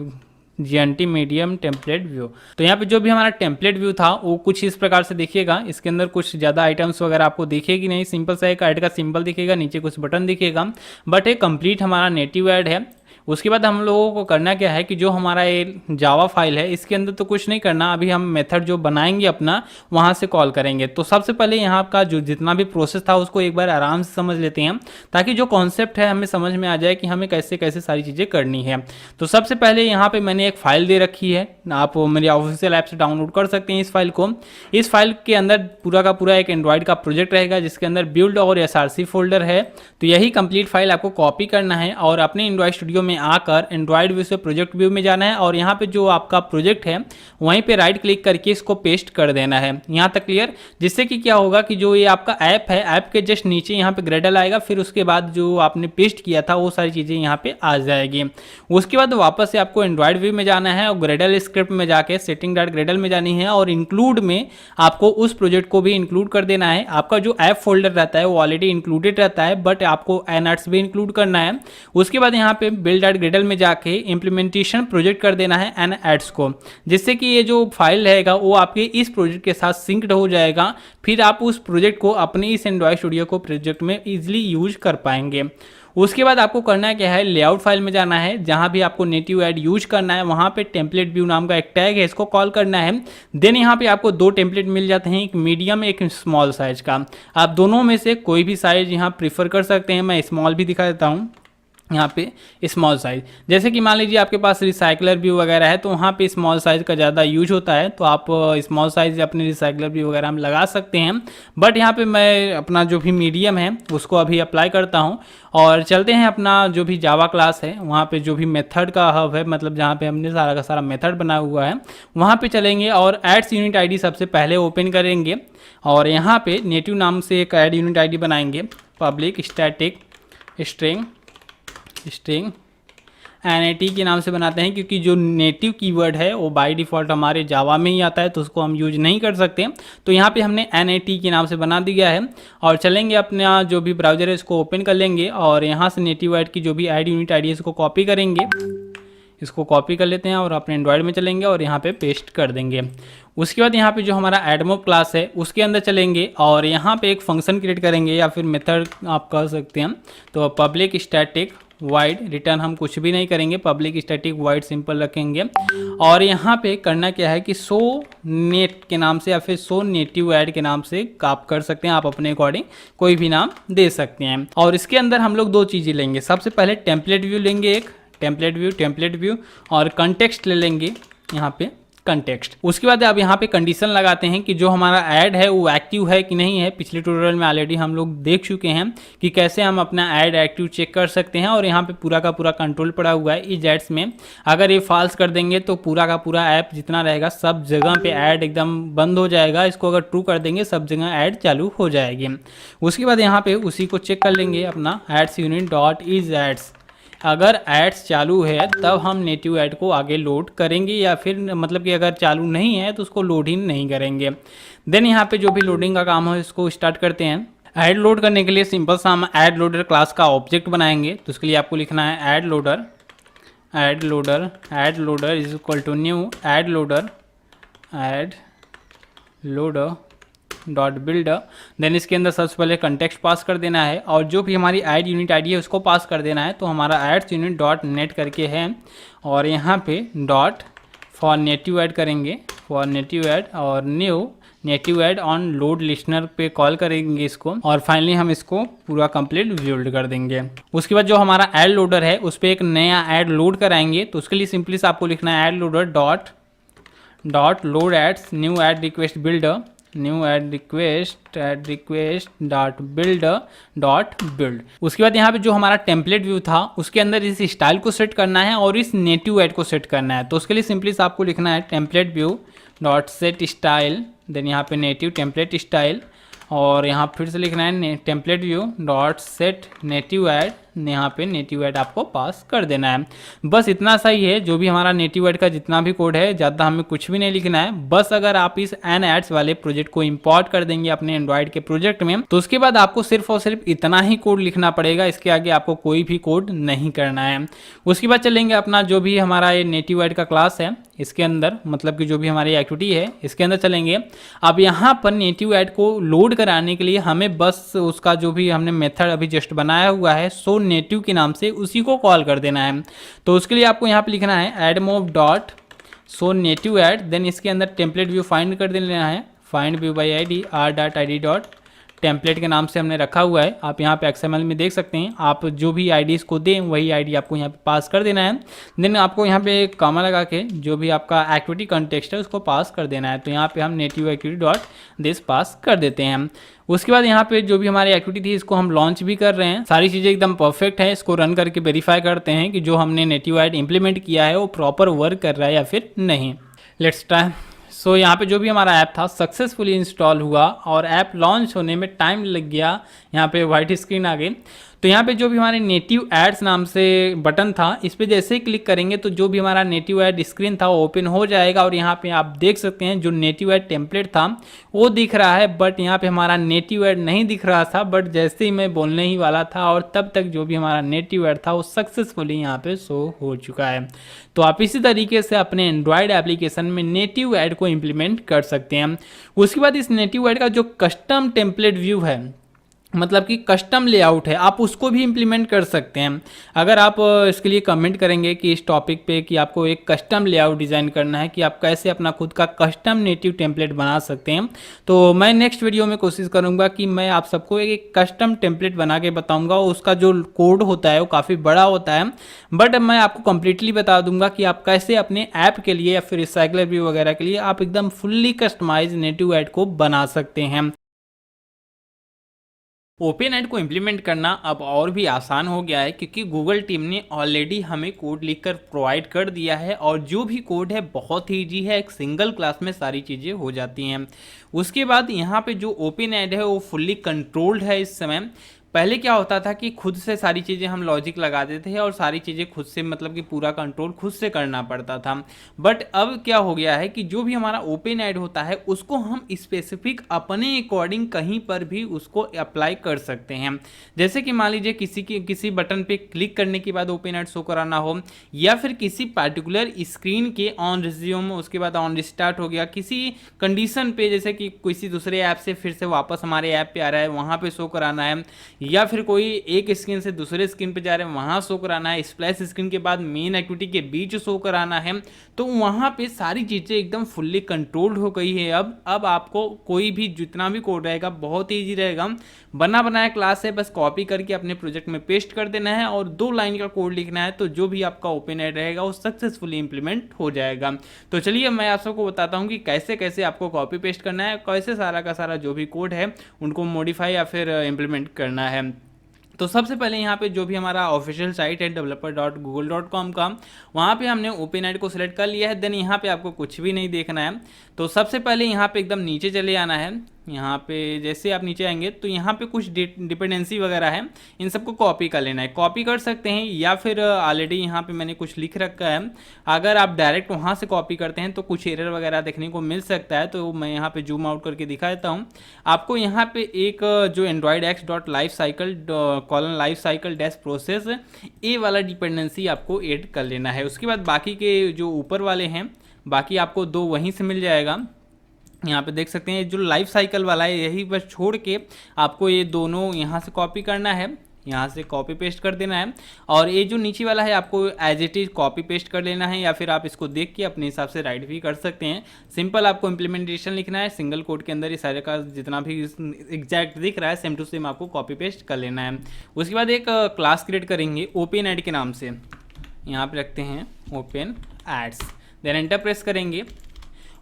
GNT मीडियम टेम्पलेट व्यू। तो यहाँ पे जो भी हमारा टेम्पलेट व्यू था वो कुछ इस प्रकार से दिखेगा। इसके अंदर कुछ ज़्यादा आइटम्स वगैरह आपको दिखेगी नहीं, सिंपल सा एक ऐड का सिंबल दिखेगा, नीचे कुछ बटन दिखेगा, बट ये कंप्लीट हमारा नेटिव ऐड है। उसके बाद हम लोगों को करना क्या है कि जो हमारा ये जावा फाइल है इसके अंदर तो कुछ नहीं करना, अभी हम मेथड जो बनाएंगे अपना वहाँ से कॉल करेंगे। तो सबसे पहले यहाँ का जो जितना भी प्रोसेस था उसको एक बार आराम से समझ लेते हैं, ताकि जो कॉन्सेप्ट है हमें समझ में आ जाए कि हमें कैसे कैसे सारी चीज़ें करनी है। तो सबसे पहले यहाँ पर मैंने एक फ़ाइल दे रखी है, आप मेरी ऑफिशियल ऐप से डाउनलोड कर सकते हैं इस फाइल को। इस फाइल के अंदर पूरा का पूरा एक एंड्रॉइड का प्रोजेक्ट रहेगा जिसके अंदर बिल्ड और SRC फोल्डर है। तो यही कंप्लीट फाइल आपको कॉपी करना है और अपने एंड्रॉइड स्टूडियो में आकर एंड्रॉइड व्यू से प्रोजेक्ट व्यू में जाना है, और यहाँ पे जो आपका प्रोजेक्ट है वहीं पे राइट क्लिक करके इसको पेस्ट कर देना है। यहाँ तक क्लियर? जिससे कि क्या होगा कि जो ये आपका ऐप है, ऐप के जस्ट नीचे यहाँ पे ग्रेडल आएगा, फिर उसके बाद जो आपने पेस्ट किया था वो सारी चीज़ें यहाँ पे आ जाएगी। उसके बाद वापस से आपको एंड्रॉइड व्यू में जाना है और ग्रेडल स्क्रिप्ट में जाके सेटिंग डॉट ग्रेडल में जानी है, और इंक्लूड में आपको उस प्रोजेक्ट को भी इंक्लूड कर देना है। आपका जो ऐप फोल्डर रहता है वो ऑलरेडी इंक्लूडेड रहता है, बट आपको एनआर्ट्स भी इंक्लूड करना है। उसके बाद यहाँ पे बिल्ड डॉट ग्रेडल में जाके इंप्लीमेंटेशन प्रोजेक्ट कर देना है एनएड्स को, जिससे कि ये जो फाइल रहेगा वो आपके इस प्रोजेक्ट के साथ सिंक्ड हो जाएगा। फिर आप उस प्रोजेक्ट को अपने इस एंड्रॉइड स्टूडियो को प्रोजेक्ट में इजीली यूज कर पाएंगे। उसके बाद आपको करना क्या है, लेआउट फाइल में जाना है, जहां भी आपको नेटिव ऐड यूज करना है वहां पे टेम्पलेट व्यू नाम का एक टैग है, इसको कॉल करना है। देन यहाँ पे आपको दो टेम्पलेट मिल जाते हैं, एक मीडियम एक स्मॉल साइज का। आप दोनों में से कोई भी साइज यहाँ प्रीफर कर सकते हैं। मैं स्मॉल भी दिखा देता हूँ यहाँ पे, स्मॉल साइज। जैसे कि मान लीजिए आपके पास रिसाइकलर व्यू वगैरह है तो वहाँ पे स्मॉल साइज का ज़्यादा यूज होता है, तो आप स्मॉल साइज अपने रिसाइकलर व्यू वगैरह में लगा सकते हैं। बट यहाँ पे मैं अपना जो भी मीडियम है उसको अभी अप्लाई करता हूँ, और चलते हैं अपना जो भी जावा क्लास है वहाँ पे जो भी मेथड का हब है, मतलब जहाँ पे हमने सारा का सारा मेथड बना हुआ है वहाँ पे चलेंगे और एड्स यूनिट आईडी सबसे पहले ओपन करेंगे, और यहाँ पे नेटिव नाम से एक ऐड यूनिट आईडी बनाएंगे, पब्लिक स्टैटिक स्ट्रिंग NAT के नाम से बनाते हैं, क्योंकि जो नेटिव कीवर्ड है वो बाय डिफ़ॉल्ट हमारे जावा में ही आता है, तो उसको हम यूज नहीं कर सकते। तो यहाँ पे हमने NAT के नाम से बना दिया है, और चलेंगे अपना जो भी ब्राउज़र है इसको ओपन कर लेंगे, और यहाँ से नेटिव ऐड की जो भी ऐड यूनिट आईडी है इसको कॉपी करेंगे। इसको कॉपी कर लेते हैं और अपने एंड्रॉयड में चलेंगे और यहाँ पे पेस्ट कर देंगे। उसके बाद यहाँ पे जो हमारा एडमोब क्लास है उसके अंदर चलेंगे और यहाँ पे एक फंक्शन क्रिएट करेंगे, या फिर मेथड आप कह सकते हैं। तो पब्लिक स्टैटिक वाइड रिटर्न हम कुछ भी नहीं करेंगे, पब्लिक स्टैटिक वाइड सिंपल रखेंगे। और यहाँ पे करना क्या है कि शो नेट के नाम से या फिर शो नेटिव ऐड के नाम से आप कर सकते हैं, आप अपने अकॉर्डिंग कोई भी नाम दे सकते हैं। और इसके अंदर हम लोग दो चीज़ें लेंगे, सबसे पहले टेम्पलेट व्यू लेंगे, एक टेम्पलेट व्यू और कंटेक्स्ट ले लेंगे, यहाँ पे कंटेक्स्ट। उसके बाद अब यहाँ पे कंडीशन लगाते हैं कि जो हमारा ऐड है वो एक्टिव है कि नहीं है। पिछले ट्यूटोरियल में ऑलरेडी हम लोग देख चुके हैं कि कैसे हम अपना ऐड एक्टिव चेक कर सकते हैं, और यहाँ पे पूरा का पूरा कंट्रोल पड़ा हुआ है इस एड्स में। अगर ये फॉल्स कर देंगे तो पूरा का पूरा ऐप जितना रहेगा सब जगह पे ऐड एकदम बंद हो जाएगा। इसको अगर ट्रू कर देंगे सब जगह ऐड चालू हो जाएगी। उसके बाद यहाँ पे उसी को चेक कर लेंगे अपना ads unit dot is ads. अगर एड्स चालू है तब हम नेटिव ऐड को आगे लोड करेंगे, या फिर मतलब कि अगर चालू नहीं है तो उसको लोड ही नहीं करेंगे। देन यहाँ पे जो भी लोडिंग का काम है इसको स्टार्ट करते हैं। ऐड लोड करने के लिए सिंपल सा हम ऐड लोडर क्लास का ऑब्जेक्ट बनाएंगे। तो उसके लिए आपको लिखना है ad loader is equal to new ad loader dot build. Then इसके अंदर सबसे पहले कंटेक्स्ट पास कर देना है और जो भी हमारी ऐड यूनिट आईडी है उसको पास कर देना है। तो हमारा एड्स यूनिट डॉट नेट करके है और यहाँ पे डॉट फॉर नेटिव ऐड करेंगे, फॉर नेटिव ऐड और new native add on load listener पे कॉल करेंगे इसको और फाइनली हम इसको पूरा कंप्लीट बिल्ड कर देंगे। उसके बाद जो हमारा ऐड लोडर है उस पर एक नया ऐड लोड कराएंगे। तो उसके लिए सिंपली से आपको लिखना है ad loader dot load ads new ad request builder, new ad request dot builder dot build. उसके बाद यहाँ पे जो हमारा टेम्पलेट व्यू था उसके अंदर इस स्टाइल को सेट करना है और इस नेटिव ऐड को सेट करना है। तो उसके लिए सिंपली से आपको लिखना है template view dot set style, then यहाँ पे नेटिव टेम्पलेट स्टाइल और यहाँ फिर से लिखना है template view dot set native add, यहाँ पे नेटिव ऐड आपको पास कर देना है। बस इतना सा ही है। जो भी हमारा नेटिव ऐड का जितना भी कोड है ज़्यादा हमें कुछ भी नहीं लिखना है। बस अगर आप इस एन एड्स वाले प्रोजेक्ट को इंपोर्ट कर देंगे अपने एंड्रॉइड के प्रोजेक्ट में तो उसके बाद आपको सिर्फ और सिर्फ इतना ही कोड लिखना पड़ेगा, इसके आगे आपको कोई भी कोड नहीं करना है। उसके बाद चलेंगे अपना जो भी हमारा ये नेटिव ऐड का क्लास है इसके अंदर, मतलब कि जो भी हमारी एक्टिविटी है इसके अंदर चलेंगे। अब यहाँ पर नेटिव ऐड को लोड कराने के लिए हमें बस उसका जो भी हमने मेथड अभी जस्ट बनाया हुआ है सो नेटिव के नाम से उसी को कॉल कर देना है। तो उसके लिए आपको यहाँ पे लिखना है एडमोव dot so native add, then इसके अंदर टेम्पलेट व्यू फाइंड कर देना है, find view by ID R dot I dot template के नाम से हमने रखा हुआ है। आप यहाँ पे एक्सएमएल में देख सकते हैं। आप जो भी आईडीज़ को दें वही आईडी आपको यहाँ पे पास कर देना है। देन आपको यहाँ पे एक कॉमा लगा के जो भी आपका एक्टिविटी कंटेक्स्ट है उसको पास कर देना है। तो यहाँ पे हम नेटिव एक्टिविटी डॉट दिस पास कर देते हैं। उसके बाद यहाँ पे जो भी हमारी एक्टिविटी थी इसको हम लॉन्च भी कर रहे हैं। सारी चीज़ें एकदम परफेक्ट है। इसको रन करके वेरीफाई करते हैं कि जो हमने नेटिव ऐड इंप्लीमेंट किया है वो प्रॉपर वर्क कर रहा है या फिर नहीं। Let's try. सो यहाँ पे जो भी हमारा ऐप था सक्सेसफुली इंस्टॉल हुआ और ऐप लॉन्च होने में टाइम लग गया। यहाँ पे वाइट स्क्रीन आ गई। तो यहाँ पे जो भी हमारे नेटिव एड्स नाम से बटन था इस पे जैसे ही क्लिक करेंगे तो जो भी हमारा नेटिव ऐड स्क्रीन था वो ओपन हो जाएगा और यहाँ पे आप देख सकते हैं जो नेटिव ऐड टेम्पलेट था वो दिख रहा है, बट यहाँ पे हमारा नेटिव ऐड नहीं दिख रहा था। बट जैसे ही मैं बोलने ही वाला था और तब तक जो भी हमारा नेटिव ऐड था वो सक्सेसफुली यहाँ पे शो हो चुका है। तो आप इसी तरीके से अपने एंड्रॉयड एप्लीकेशन में नेटिव ऐड को इम्प्लीमेंट कर सकते हैं। उसके बाद इस नेटिव ऐड का जो कस्टम टेम्पलेट व्यू है, मतलब कि कस्टम लेआउट है, आप उसको भी इम्प्लीमेंट कर सकते हैं। अगर आप इसके लिए कमेंट करेंगे कि इस टॉपिक पे कि आपको एक कस्टम लेआउट डिज़ाइन करना है कि आप कैसे अपना खुद का कस्टम नेटिव टेम्पलेट बना सकते हैं, तो मैं नेक्स्ट वीडियो में कोशिश करूंगा कि मैं आप सबको एक कस्टम टेम्पलेट बना के बताऊंगा। उसका जो कोड होता है वो काफ़ी बड़ा होता है, बट मैं आपको कंप्लीटली बता दूंगा कि आप कैसे अपने ऐप के लिए या फिर रिसाइकलर व्यू वगैरह के लिए आप एकदम फुल्ली कस्टमाइज नेटिव ऐड को बना सकते हैं। ओपन ऐड को इम्प्लीमेंट करना अब और भी आसान हो गया है क्योंकि गूगल टीम ने ऑलरेडी हमें कोड लिखकर प्रोवाइड कर दिया है और जो भी कोड है बहुत ही ईजी है। एक सिंगल क्लास में सारी चीज़ें हो जाती हैं। उसके बाद यहाँ पे जो ओपन ऐड है वो फुल्ली कंट्रोल्ड है इस समय। पहले क्या होता था कि खुद से सारी चीज़ें हम लॉजिक लगाते थे और सारी चीज़ें खुद से, मतलब कि पूरा कंट्रोल खुद से करना पड़ता था। बट अब क्या हो गया है कि जो भी हमारा ओपन ऐड होता है उसको हम स्पेसिफिक अपने अकॉर्डिंग कहीं पर भी उसको अप्लाई कर सकते हैं। जैसे कि मान लीजिए किसी बटन पे क्लिक करने के बाद ओपन ऐड शो कराना हो, या फिर किसी पर्टिकुलर स्क्रीन के ऑन रिज्यूम उसके बाद ऑन रिस्टार्ट हो गया, किसी कंडीशन पे जैसे कि किसी दूसरे ऐप से फिर से वापस हमारे ऐप पे आ रहा है वहाँ पे शो कराना है, या फिर कोई एक स्क्रीन से दूसरे स्क्रीन पे जा रहे हैं वहाँ शो कराना है, स्प्लैश स्क्रीन के बाद मेन एक्टिविटी के बीच शो कराना है, तो वहाँ पे सारी चीज़ें एकदम फुल्ली कंट्रोल्ड हो गई है। अब आपको कोई भी जितना भी कोड रहेगा बहुत ईजी रहेगा। बना बनाया क्लास है, बस कॉपी करके अपने प्रोजेक्ट में पेस्ट कर देना है और 2 लाइन का कोड लिखना है, तो जो भी आपका ओपन ऐड रहेगा वो सक्सेसफुली इंप्लीमेंट हो जाएगा। तो चलिए मैं आप सबको बताता हूँ कि कैसे कैसे आपको कॉपी पेस्ट करना है, कैसे सारा का सारा जो भी कोड है उनको मॉडिफाई या फिर इम्प्लीमेंट करना है। तो सबसे पहले यहाँ पे जो भी हमारा ऑफिशियल साइट है developer.google.com का, वहाँ पे हमने ओपन ऐड को सिलेक्ट कर लिया है। देन यहाँ पे आपको कुछ भी नहीं देखना है। तो सबसे पहले यहाँ पे एकदम नीचे चले आना है। यहाँ पे जैसे आप नीचे आएंगे तो यहाँ पे कुछ डिपेंडेंसी वगैरह है, इन सबको कॉपी कर लेना है। कॉपी कर सकते हैं या फिर ऑलरेडी यहाँ पे मैंने कुछ लिख रखा है, अगर आप डायरेक्ट वहाँ से कॉपी करते हैं तो कुछ एरर वगैरह देखने को मिल सकता है। तो मैं यहाँ पे जूम आउट करके दिखा देता हूँ आपको। यहाँ पे एक जो Android x dot life cycle colon life cycle dash process, ये वाला डिपेंडेंसी आपको ऐड कर लेना है। उसके बाद बाकी के जो ऊपर वाले हैं बाकी आपको 2 वहीं से मिल जाएगा। यहाँ पे देख सकते हैं जो लाइफ साइकिल वाला है यही बस छोड़ के आपको ये दोनों यहाँ से कॉपी करना है, यहाँ से कॉपी पेस्ट कर देना है। और ये जो नीचे वाला है आपको as it is copy paste कर लेना है, या फिर आप इसको देख के अपने हिसाब से राइट भी कर सकते हैं। सिंपल आपको इम्प्लीमेंटेशन लिखना है, सिंगल कोड के अंदर ये सारे का जितना भी एग्जैक्ट दिख रहा है सेम टू सेम आपको कॉपी पेस्ट कर लेना है। उसके बाद एक क्लास क्रिएट करेंगे ओपन ऐड के नाम से, यहाँ पे रखते हैं open ads, then enter press करेंगे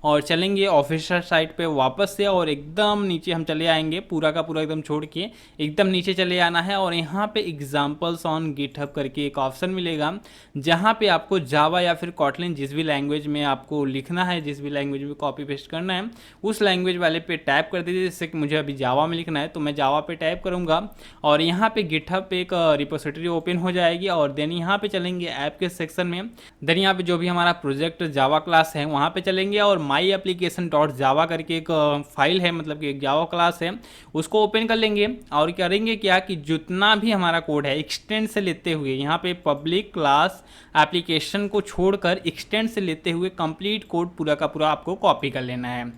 और चलेंगे ऑफिशियल साइट पे वापस से, और एकदम नीचे हम चले आएंगे, पूरा का पूरा एकदम छोड़ के एकदम नीचे चले आना है। और यहाँ पे एग्जाम्पल्स ऑन गिटहब करके एक ऑप्शन मिलेगा, जहाँ पे आपको जावा या फिर कॉटलिन जिस भी लैंग्वेज में आपको लिखना है, जिस भी लैंग्वेज में कॉपी पेस्ट करना है, उस लैंग्वेज वाले पे टैप कर दीजिए। जैसे कि मुझे अभी जावा में लिखना है तो मैं जावा पे टैप करूँगा और यहाँ पे गिटहब पे एक रिपोजिटरी ओपन हो जाएगी। और देन यहाँ पे चलेंगे ऐप के सेक्शन में, देन यहाँ पे जो भी हमारा प्रोजेक्ट जावा क्लास है वहाँ पे चलेंगे और माई एप्लीकेशन डॉट जावा करके एक फाइल है, मतलब कि एक जावा क्लास है, उसको ओपन कर लेंगे। और करेंगे क्या कि जितना भी हमारा कोड है एक्सटेंड से लेते हुए, यहाँ पे पब्लिक क्लास एप्लीकेशन को छोड़कर एक्सटेंड से लेते हुए कंप्लीट कोड पूरा का पूरा आपको कॉपी कर लेना है,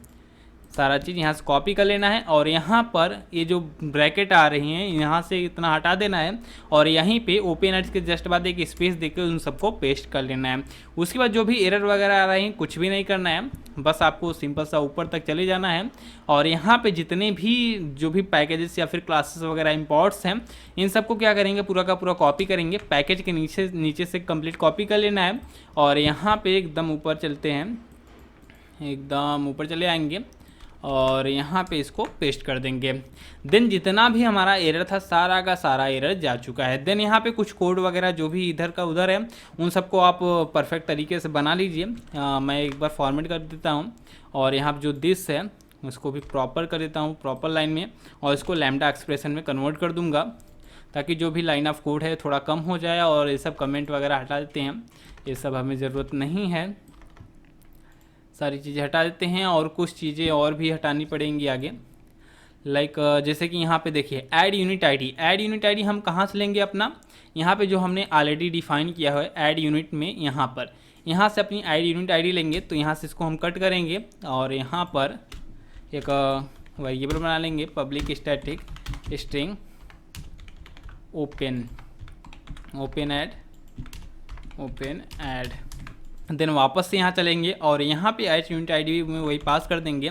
सारा चीज़ यहाँ से कॉपी कर लेना है। और यहाँ पर ये जो ब्रैकेट आ रही हैं यहाँ से इतना हटा देना है और यहीं पे ओपन एड्स के जस्ट बाद एक स्पेस देकर उन सबको पेस्ट कर लेना है। उसके बाद जो भी एरर वगैरह आ रही हैं कुछ भी नहीं करना है, बस आपको सिंपल सा ऊपर तक चले जाना है और यहाँ पे जितने भी जो भी पैकेजेस या फिर क्लासेस वगैरह इंपोर्ट्स हैं इन सबको क्या करेंगे, पूरा का पूरा कॉपी करेंगे, पैकेज के नीचे से कंप्लीट कॉपी कर लेना है। और यहाँ पे एकदम ऊपर चलते हैं, एकदम ऊपर चले आएंगे और यहाँ पे इसको पेस्ट कर देंगे। देन जितना भी हमारा एरर था सारा का सारा एरर जा चुका है। देन यहाँ पे कुछ कोड वगैरह जो भी इधर का उधर है उन सबको आप परफेक्ट तरीके से बना लीजिए। मैं एक बार फॉर्मेट कर देता हूँ और यहाँ पे जो दिस है उसको भी प्रॉपर कर देता हूँ प्रॉपर लाइन में, और इसको लैम्डा एक्सप्रेशन में कन्वर्ट कर दूँगा ताकि जो भी लाइन ऑफ कोड है थोड़ा कम हो जाए। और ये सब कमेंट वगैरह हटा देते हैं, ये सब हमें ज़रूरत नहीं है, सारी चीज़ें हटा देते हैं। और कुछ चीज़ें और भी हटानी पड़ेंगी आगे, लाइक जैसे कि यहाँ पे देखिए add unit ID. Add unit ID हम कहाँ से लेंगे अपना, यहाँ पे जो हमने ऑलरेडी डिफाइन किया है ऐड यूनिट में, यहाँ से अपनी ऐड यूनिट आईडी लेंगे। तो यहाँ से इसको हम कट करेंगे और यहाँ पर एक वेरिएबल बना लेंगे public static string open ad. Then वापस से यहाँ चलेंगे और यहाँ पे ऐड यूनिट आईडी में वही पास कर देंगे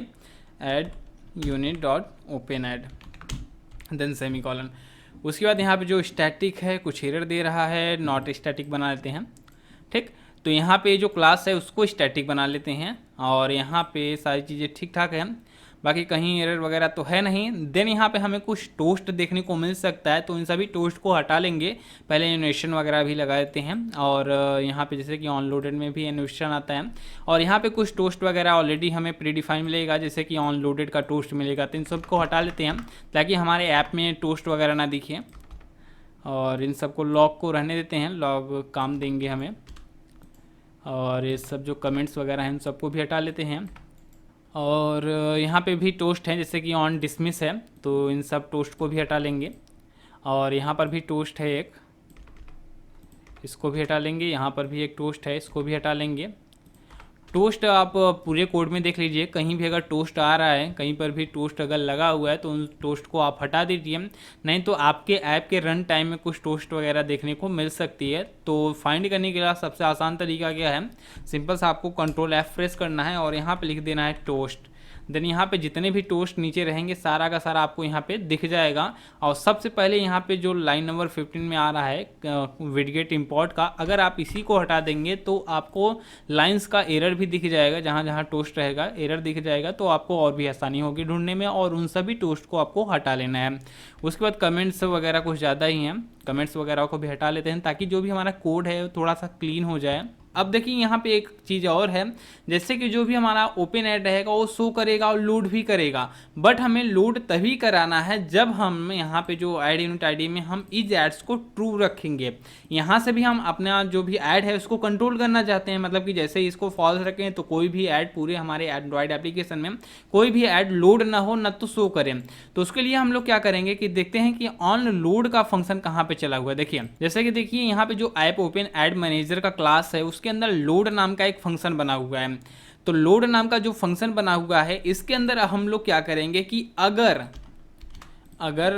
ad unit dot open ad, then semicolon. उसके बाद यहाँ पे जो स्टैटिक है कुछ एरर दे रहा है, नॉट स्टैटिक बना लेते हैं, ठीक। तो यहाँ पे जो क्लास है उसको स्टैटिक बना लेते हैं और यहाँ पे सारी चीज़ें ठीक ठाक है, बाकी कहीं एरर वगैरह तो है नहीं। देन यहाँ पे हमें कुछ टोस्ट देखने को मिल सकता है, तो इन सभी टोस्ट को हटा लेंगे, पहले एनिमेशन वगैरह भी लगा देते हैं। और यहाँ पे जैसे कि ऑनलोडेड में भी एनिमेशन आता है और यहाँ पे कुछ टोस्ट वगैरह ऑलरेडी हमें प्री डिफाइन मिलेगा, जैसे कि ऑनलोडेड का टोस्ट मिलेगा। तो इन सबको हटा लेते हैं ताकि हमारे ऐप में टोस्ट वगैरह ना दिखे, और इन सबको लॉग को रहने देते हैं, लॉग काम देंगे हमें। और ये सब जो कमेंट्स वगैरह हैं इन सबको भी हटा लेते हैं। और यहाँ पे भी टोस्ट है जैसे कि ऑन डिसमिस है, तो इन सब टोस्ट को भी हटा लेंगे। और यहाँ पर भी टोस्ट है एक, इसको भी हटा लेंगे। यहाँ पर भी एक टोस्ट है, इसको भी हटा लेंगे। टोस्ट आप पूरे कोड में देख लीजिए, कहीं भी अगर टोस्ट आ रहा है, कहीं पर भी टोस्ट अगर लगा हुआ है तो उन टोस्ट को आप हटा दीजिए, नहीं तो आपके ऐप के रन टाइम में कुछ टोस्ट वगैरह देखने को मिल सकती है। तो फाइंड करने के लिए सबसे आसान तरीका क्या है, सिंपल सा आपको कंट्रोल F प्रेस करना है और यहाँ पे लिख देना है टोस्ट। देन यहाँ पे जितने भी टोस्ट नीचे रहेंगे सारा का सारा आपको यहाँ पे दिख जाएगा। और सबसे पहले यहाँ पे जो लाइन नंबर 15 में आ रहा है विडगेट इंपोर्ट का, अगर आप इसी को हटा देंगे तो आपको लाइंस का एरर भी दिख जाएगा, जहाँ जहाँ टोस्ट रहेगा एरर दिख जाएगा, तो आपको और भी आसानी होगी ढूंढने में। और उन सभी टोस्ट को आपको हटा लेना है। उसके बाद कमेंट्स वगैरह कुछ ज़्यादा ही हैं, कमेंट्स वगैरह को भी हटा लेते हैं ताकि जो भी हमारा कोड है थोड़ा सा क्लीन हो जाए। अब देखिए यहाँ पे एक चीज़ और है, जैसे कि जो भी हमारा ओपन ऐड रहेगा वो शो करेगा और लोड भी करेगा, बट हमें लोड तभी कराना है जब हम यहाँ पे जो ऐड यूनिट आईडी में हम इस एड्स को ट्रू रखेंगे। यहाँ से भी हम अपना जो भी ऐड है उसको कंट्रोल करना चाहते हैं, मतलब कि जैसे इसको फॉल्स रखें तो कोई भी ऐड पूरे हमारे एंड्रॉयड एप्लीकेशन में कोई भी ऐड लोड ना हो ना तो शो करें। तो उसके लिए हम लोग क्या करेंगे कि देखते हैं कि ऑन लोड का फंक्शन कहाँ पे चला हुआ है। देखिए जैसे कि देखिए यहाँ पे जो ऐप ओपन ऐड मैनेजर का क्लास है उसके अंदर लोड नाम का एक फंक्शन बना हुआ है। तो लोड नाम का जो फंक्शन बना हुआ है इसके अंदर हम लोग क्या करेंगे कि अगर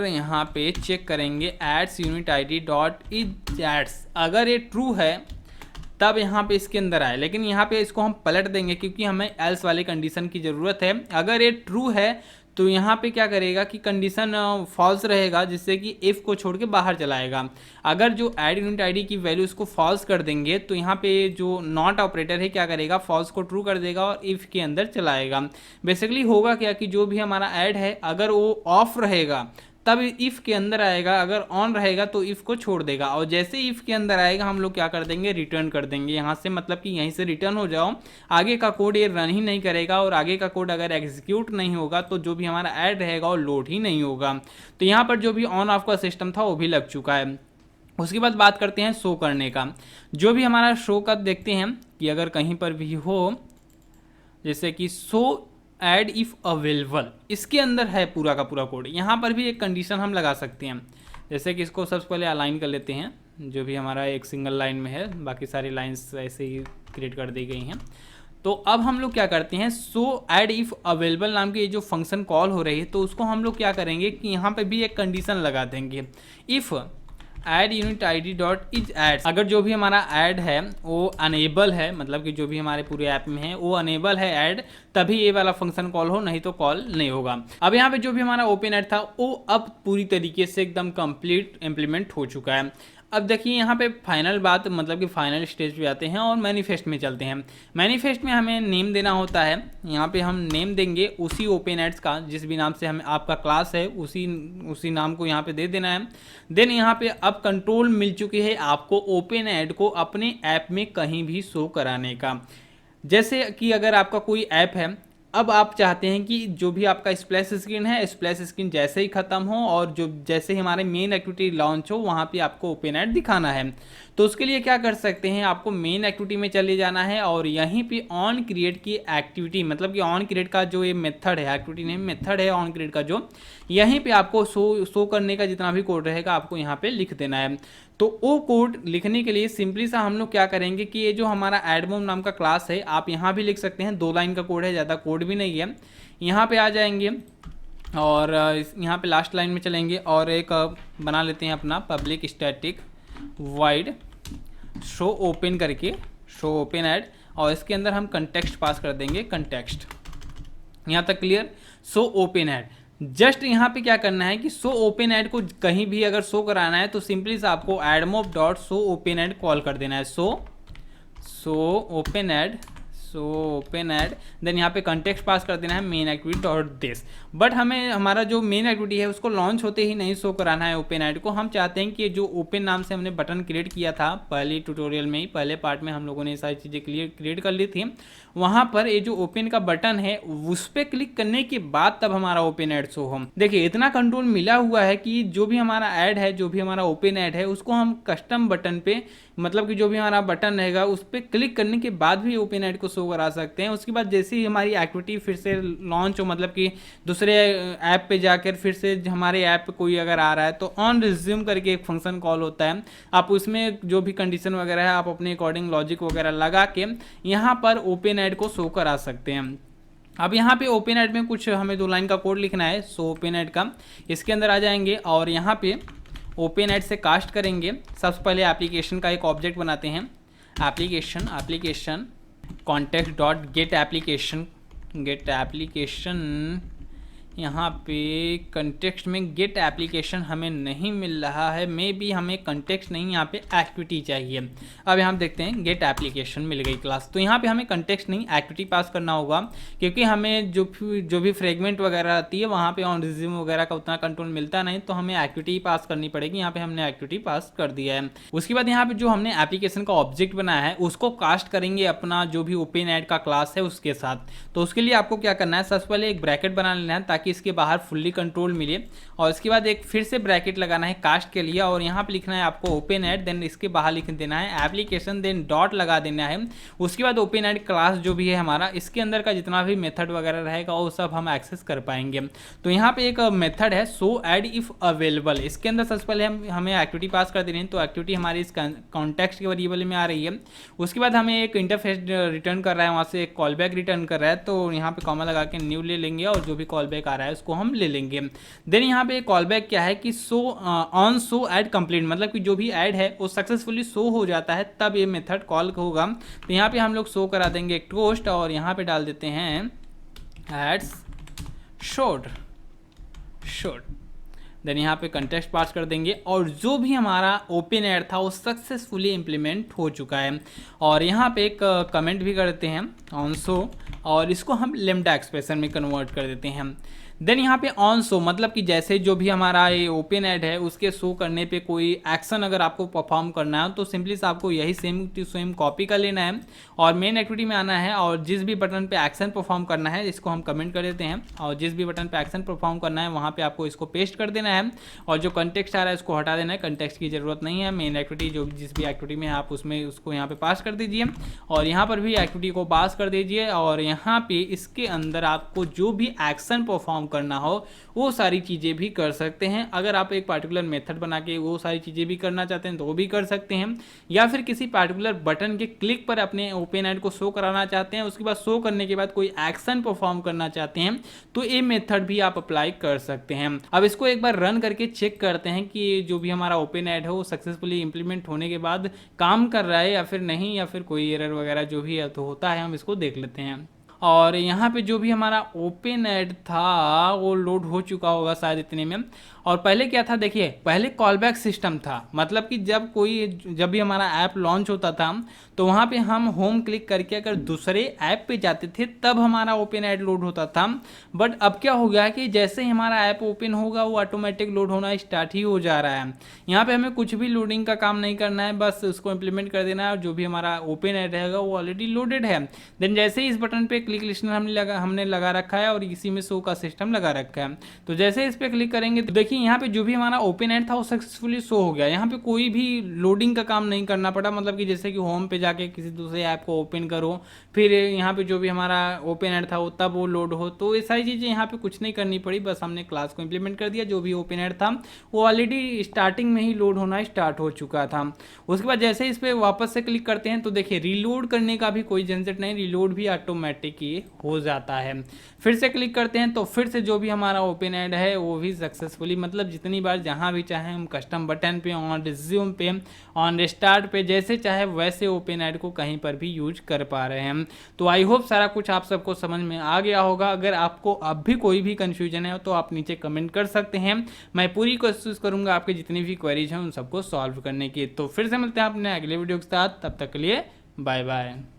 यहाँ पे चेक करेंगे ads unit ID dot is ads, अगर ये ट्रू है तब यहाँ पे इसके अंदर आए, लेकिन यहाँ पे इसको हम पलट देंगे क्योंकि हमें एल्स वाली कंडीशन की ज़रूरत है। अगर ये ट्रू है तो यहाँ पे क्या करेगा कि कंडीशन फॉल्स रहेगा, जिससे कि इफ़ को छोड़ के बाहर चलाएगा। अगर जो ऐड यूनिट आईडी की वैल्यू इसको फॉल्स कर देंगे तो यहाँ पे जो नॉट ऑपरेटर है क्या करेगा, फॉल्स को ट्रू कर देगा और इफ़ के अंदर चलाएगा। बेसिकली होगा क्या कि जो भी हमारा ऐड है अगर वो ऑफ रहेगा तब इफ़ के अंदर आएगा, अगर ऑन रहेगा तो इफ़ को छोड़ देगा, और जैसे इफ़ के अंदर आएगा हम लोग क्या कर देंगे, रिटर्न कर देंगे यहाँ से, मतलब कि यहीं से रिटर्न हो जाओ। आगे का कोड ये रन ही नहीं करेगा और आगे का कोड अगर एग्जीक्यूट नहीं होगा तो जो भी हमारा ऐड रहेगा वो लोड ही नहीं होगा। तो यहाँ पर जो भी ऑन ऑफ का सिस्टम था वो भी लग चुका है। उसके बाद बात करते हैं शो करने का। जो भी हमारा शो का देखते हैं कि अगर कहीं पर भी हो, जैसे कि शो ऐड इफ़ अवेलेबल, इसके अंदर है पूरा का पूरा कोड। यहाँ पर भी एक कंडीशन हम लगा सकते हैं, जैसे कि इसको सबसे पहले अलाइन कर लेते हैं, जो भी हमारा एक सिंगल लाइन में है, बाकी सारी लाइंस ऐसे ही क्रिएट कर दी गई हैं। तो अब हम लोग क्या करते हैं, सो ऐड इफ़ अवेलेबल नाम की ये जो फंक्शन कॉल हो रही है तो उसको हम लोग क्या करेंगे कि यहाँ पे भी एक कंडीशन लगा देंगे, if ad unit ID dot is ads, अगर जो भी हमारा ऐड है वो अनेबल है, मतलब कि जो भी हमारे पूरे ऐप में है वो अनेबल है ऐड, तभी ये वाला फंक्शन कॉल हो, नहीं तो कॉल नहीं होगा। अब यहाँ पे जो भी हमारा ओपन ऐड था वो अब पूरी तरीके से एकदम कंप्लीट इम्प्लीमेंट हो चुका है। अब देखिए यहाँ पे फाइनल बात, मतलब कि फाइनल स्टेज पे आते हैं और मैनिफेस्ट में चलते हैं। मैनिफेस्ट में हमें नेम देना होता है, यहाँ पे हम नेम देंगे उसी ओपन एड्स का, जिस भी नाम से हमें आपका क्लास है उसी नाम को यहाँ पे दे देना है। देन यहाँ पे अब कंट्रोल मिल चुकी है आपको ओपन ऐड को अपने ऐप में कहीं भी शो कराने का। जैसे कि अगर आपका कोई ऐप है, अब आप चाहते हैं कि जो भी आपका स्प्लैश स्क्रीन है, स्प्लैश स्क्रीन जैसे ही ख़त्म हो और जो जैसे ही हमारे मेन एक्टिविटी लॉन्च हो वहाँ पे आपको ओपन ऐड दिखाना है, तो उसके लिए क्या कर सकते हैं, आपको मेन एक्टिविटी में चले जाना है और यहीं पे ऑन क्रिएट की एक्टिविटी, मतलब कि ऑन क्रिएट का जो ये मेथड है, एक्टिविटी नेम मेथड है ऑन क्रिएट का, जो यहीं पे आपको शो करने का जितना भी कोड रहेगा आपको यहाँ पे लिख देना है। तो वो कोड लिखने के लिए सिंपली सा हम लोग क्या करेंगे कि ये जो हमारा एडमोम नाम का क्लास है, आप यहाँ भी लिख सकते हैं, 2 लाइन का कोड है, ज़्यादा कोड भी नहीं है। यहाँ पे आ जाएंगे और यहाँ पे लास्ट लाइन में चलेंगे और एक बना लेते हैं अपना public static wide show open करके, शो ओपन ऐड, और इसके अंदर हम कंटेक्स्ट पास कर देंगे, कंटेक्स्ट। यहाँ तक clear. Show open add, just यहाँ पे क्या करना है कि शो ओपन ऐड को कहीं भी अगर शो कराना है तो सिंपली से आपको AdMob dot show open add call कर देना है, शो ओपन ऐड, देन यहाँ पे कंटेक्स्ट पास कर देना है main activity dot this. But हमें हमारा जो मेन एक्टिविटी है उसको लॉन्च होते ही नहीं शो कराना है ओपन ऐड को। हम चाहते हैं कि जो ओपन नाम से हमने बटन क्रिएट किया था पहले ट्यूटोरियल में ही, पहले पार्ट में हम लोगों ने ये सारी चीज़ें क्रिएट कर ली थी, वहाँ पर ये जो ओपन का बटन है उस पर क्लिक करने के बाद तब हमारा ओपन ऐड शो हो। देखिए इतना कंट्रोल मिला हुआ है कि जो भी हमारा ऐड है, जो भी हमारा ओपन ऐड है, उसको हम कस्टम बटन पे, मतलब कि जो भी हमारा बटन रहेगा उस पर क्लिक करने के बाद भी ओपन ऐड को शो करा सकते हैं। उसके बाद जैसे ही हमारी एक्टिविटी फिर से लॉन्च हो, मतलब कि दूसरे ऐप पे जाकर फिर से हमारे ऐप पे कोई अगर आ रहा है तो ऑन रिज्यूम करके एक फंक्शन कॉल होता है, आप उसमें जो भी कंडीशन वगैरह है आप अपने अकॉर्डिंग लॉजिक वगैरह लगा के यहाँ पर ओपन ऐड को शो करा सकते हैं। अब यहाँ पे ओपन ऐड में कुछ हमें 2 लाइन का कोड लिखना है, सो ओपन ऐड का, इसके अंदर आ जाएंगे और यहाँ पे ओपन ऐड से कास्ट करेंगे। सबसे पहले एप्लीकेशन का एक ऑब्जेक्ट बनाते हैं, application context dot gate application, यहाँ पे कंटेक्स्ट में गेट एप्लीकेशन हमें नहीं मिल रहा है, मे बी हमें कंटेक्स्ट नहीं, यहाँ पे एक्टिविटी चाहिए। अब यहाँ देखते हैं गेट एप्लीकेशन मिल गई क्लास, तो यहाँ पे हमें कंटेक्स्ट नहीं एक्टिविटी पास करना होगा, क्योंकि हमें जो भी फ्रेगमेंट वगैरह आती है वहाँ पे ऑन रिज्यूम वगैरह का उतना कंट्रोल मिलता नहीं, तो हमें एक्टिविटी पास करनी पड़ेगी। यहाँ पे हमने एक्टिविटी पास कर दिया है। उसके बाद यहाँ पे जो हमने एप्लीकेशन का ऑब्जेक्ट बनाया है उसको कास्ट करेंगे अपना जो भी ओपन ऐड का क्लास है उसके साथ। तो उसके लिए आपको क्या करना है, सबसे पहले एक ब्रैकेट बना लेना है ताकि ताकि इसके बाहर फुल्ली कंट्रोल मिले। और इसके बाद एक फिर से ब्रैकेट लगाना है कास्ट के लिए, और यहाँ पे लिखना है आपको ओपन ऐड, देन इसके बाहर लिख देना है एप्लीकेशन, देन डॉट लगा देना है। उसके बाद ओपन ऐड क्लास जो भी है हमारा, इसके अंदर का जितना भी मेथड वगैरह रहेगा वो सब हम एक्सेस कर पाएंगे। तो यहाँ पे एक मेथड है सो ऐड इफ अवेलेबल, इसके अंदर सबसे पहले हमें एक्टिविटी पास कर देनी है। तो एक्टिविटी हमारी इस कॉन्टेक्स्ट के वेरिएबल में आ रही है। उसके बाद हमें एक इंटरफेस रिटर्न कर रहा है, वहाँ से एक कॉल बैक रिटर्न कर रहा है। तो यहाँ पे कॉमा लगा के न्यू ले लेंगे और जो भी कॉल बैक आ रहा है उसको हम ले लेंगे। देन यहाँ पे कॉल बैक क्या है कि ऑन सो ऐड कंप्लीट, मतलब कि जो भी ऐड है वो सक्सेसफुली शो हो जाता है तब ये मेथड कॉल होगा। तो यहाँ पे हम लोग शो करा देंगे एक टोस्ट और यहाँ पे डाल देते हैं एड्स शोड। देन यहाँ पे कंटेक्स्ट पास कर देंगे और जो भी हमारा ओपन ऐड था वो सक्सेसफुली इम्प्लीमेंट हो चुका है। और यहाँ पे एक कमेंट भी करते हैं ऑन शो, और इसको हम लेम्डा एक्सप्रेशन में कन्वर्ट कर देते हैं। देन यहाँ पे ऑन शो मतलब कि जैसे जो भी हमारा ये ओपन ऐड है उसके शो करने पे कोई एक्शन अगर आपको परफॉर्म करना है तो सिंपली से आपको यही सेम टू सेम कॉपी कर लेना है और मेन एक्टिविटी में आना है, और जिस भी बटन पे एक्शन परफॉर्म करना है इसको हम कमेंट कर देते हैं, और जिस भी बटन पे एक्शन परफॉर्म करना है वहाँ पे आपको इसको पेस्ट कर देना है, और जो कंटेक्स्ट आ रहा है इसको हटा देना है, कंटेक्स्ट की जरूरत नहीं है। मेन एक्टिविटी जो जिस भी एक्टिविटी में आप उसमें उसको यहाँ पे पास कर दीजिए, और यहाँ पर भी एक्टिविटी को पास कर दीजिए, और यहाँ पे इसके अंदर आपको जो भी एक्शन परफॉर्म करना हो वो सारी चीज़ें भी कर सकते हैं। अगर आप एक पार्टिकुलर मेथड बना के वो सारी चीज़ें भी करना चाहते हैं तो वो भी कर सकते हैं, या फिर किसी पार्टिकुलर बटन के क्लिक पर अपने ओपन ऐड को शो कराना चाहते हैं, उसके बाद शो करने के बाद कोई एक्शन परफॉर्म करना चाहते हैं तो ये मेथड भी आप अप्लाई कर सकते हैं। अब इसको एक बार रन करके चेक करते हैं कि जो भी हमारा ओपन ऐड है वो सक्सेसफुली इंप्लीमेंट होने के बाद काम कर रहा है या फिर नहीं, या फिर कोई एरर वगैरह जो भी है तो होता है, हम इसको देख लेते हैं। और यहाँ पे जो भी हमारा ओपन ऐड था वो लोड हो चुका होगा शायद इतने में। और पहले क्या था देखिए, पहले कॉलबैक सिस्टम था, मतलब कि जब भी हमारा ऐप लॉन्च होता था तो वहाँ पे हम होम क्लिक करके अगर दूसरे ऐप पे जाते थे तब हमारा ओपन ऐड लोड होता था। बट अब क्या हो गया कि जैसे ही हमारा ऐप ओपन होगा वो ऑटोमेटिक लोड होना स्टार्ट ही हो जा रहा है। यहाँ पे हमें कुछ भी लोडिंग का काम नहीं करना है, बस उसको इम्प्लीमेंट कर देना है, और जो भी हमारा ओपन ऐड रहेगा वो ऑलरेडी लोडेड है। देन जैसे ही इस बटन पे क्लिक लिस्टनर हमने लगा रखा है और इसी में शो का सिस्टम लगा रखा है, तो जैसे इस पे क्लिक करेंगे तो देखिए यहाँ पे जो भी हमारा ओपन ऐड था वो सक्सेसफुली शो हो गया। यहाँ पे कोई भी लोडिंग का काम नहीं करना पड़ा, मतलब कि जैसे कि होम पे जाके किसी दूसरे ऐप को ओपन करो फिर यहाँ पे जो भी हमारा ओपन ऐड था वो तब वो लोड हो, तो ये सारी चीज़ें यहाँ पे कुछ नहीं करनी पड़ी, बस हमने क्लास को इंप्लीमेंट कर दिया। जो भी ओपन ऐड था वो ऑलरेडी स्टार्टिंग में ही लोड होना स्टार्ट हो चुका था। उसके बाद जैसे इस पर वापस से क्लिक करते हैं तो देखिए रीलोड करने का भी कोई झंझट नहीं, रीलोड भी ऑटोमेटिक ही हो जाता है। फिर से क्लिक करते हैं तो फिर से जो भी हमारा ओपन ऐड है वो भी सक्सेसफुली, मतलब जितनी बार जहां भी चाहे हम कस्टम बटन पे, ऑन रिज्यूम पे, ऑन स्टार्ट पे, जैसे चाहे वैसे ओपन ऐड को कहीं पर भी यूज कर पा रहे हैं। तो आई होप सारा कुछ आप सबको समझ में आ गया होगा। अगर आपको अब भी कोई भी कंफ्यूजन है तो आप नीचे कमेंट कर सकते हैं, मैं पूरी कोशिश करूंगा आपके जितनी भी क्वेरीज हैं उन सबको सॉल्व करने की। तो फिर से मिलते हैं अपने अगले वीडियो के साथ, तब तक के लिए बाय बाय।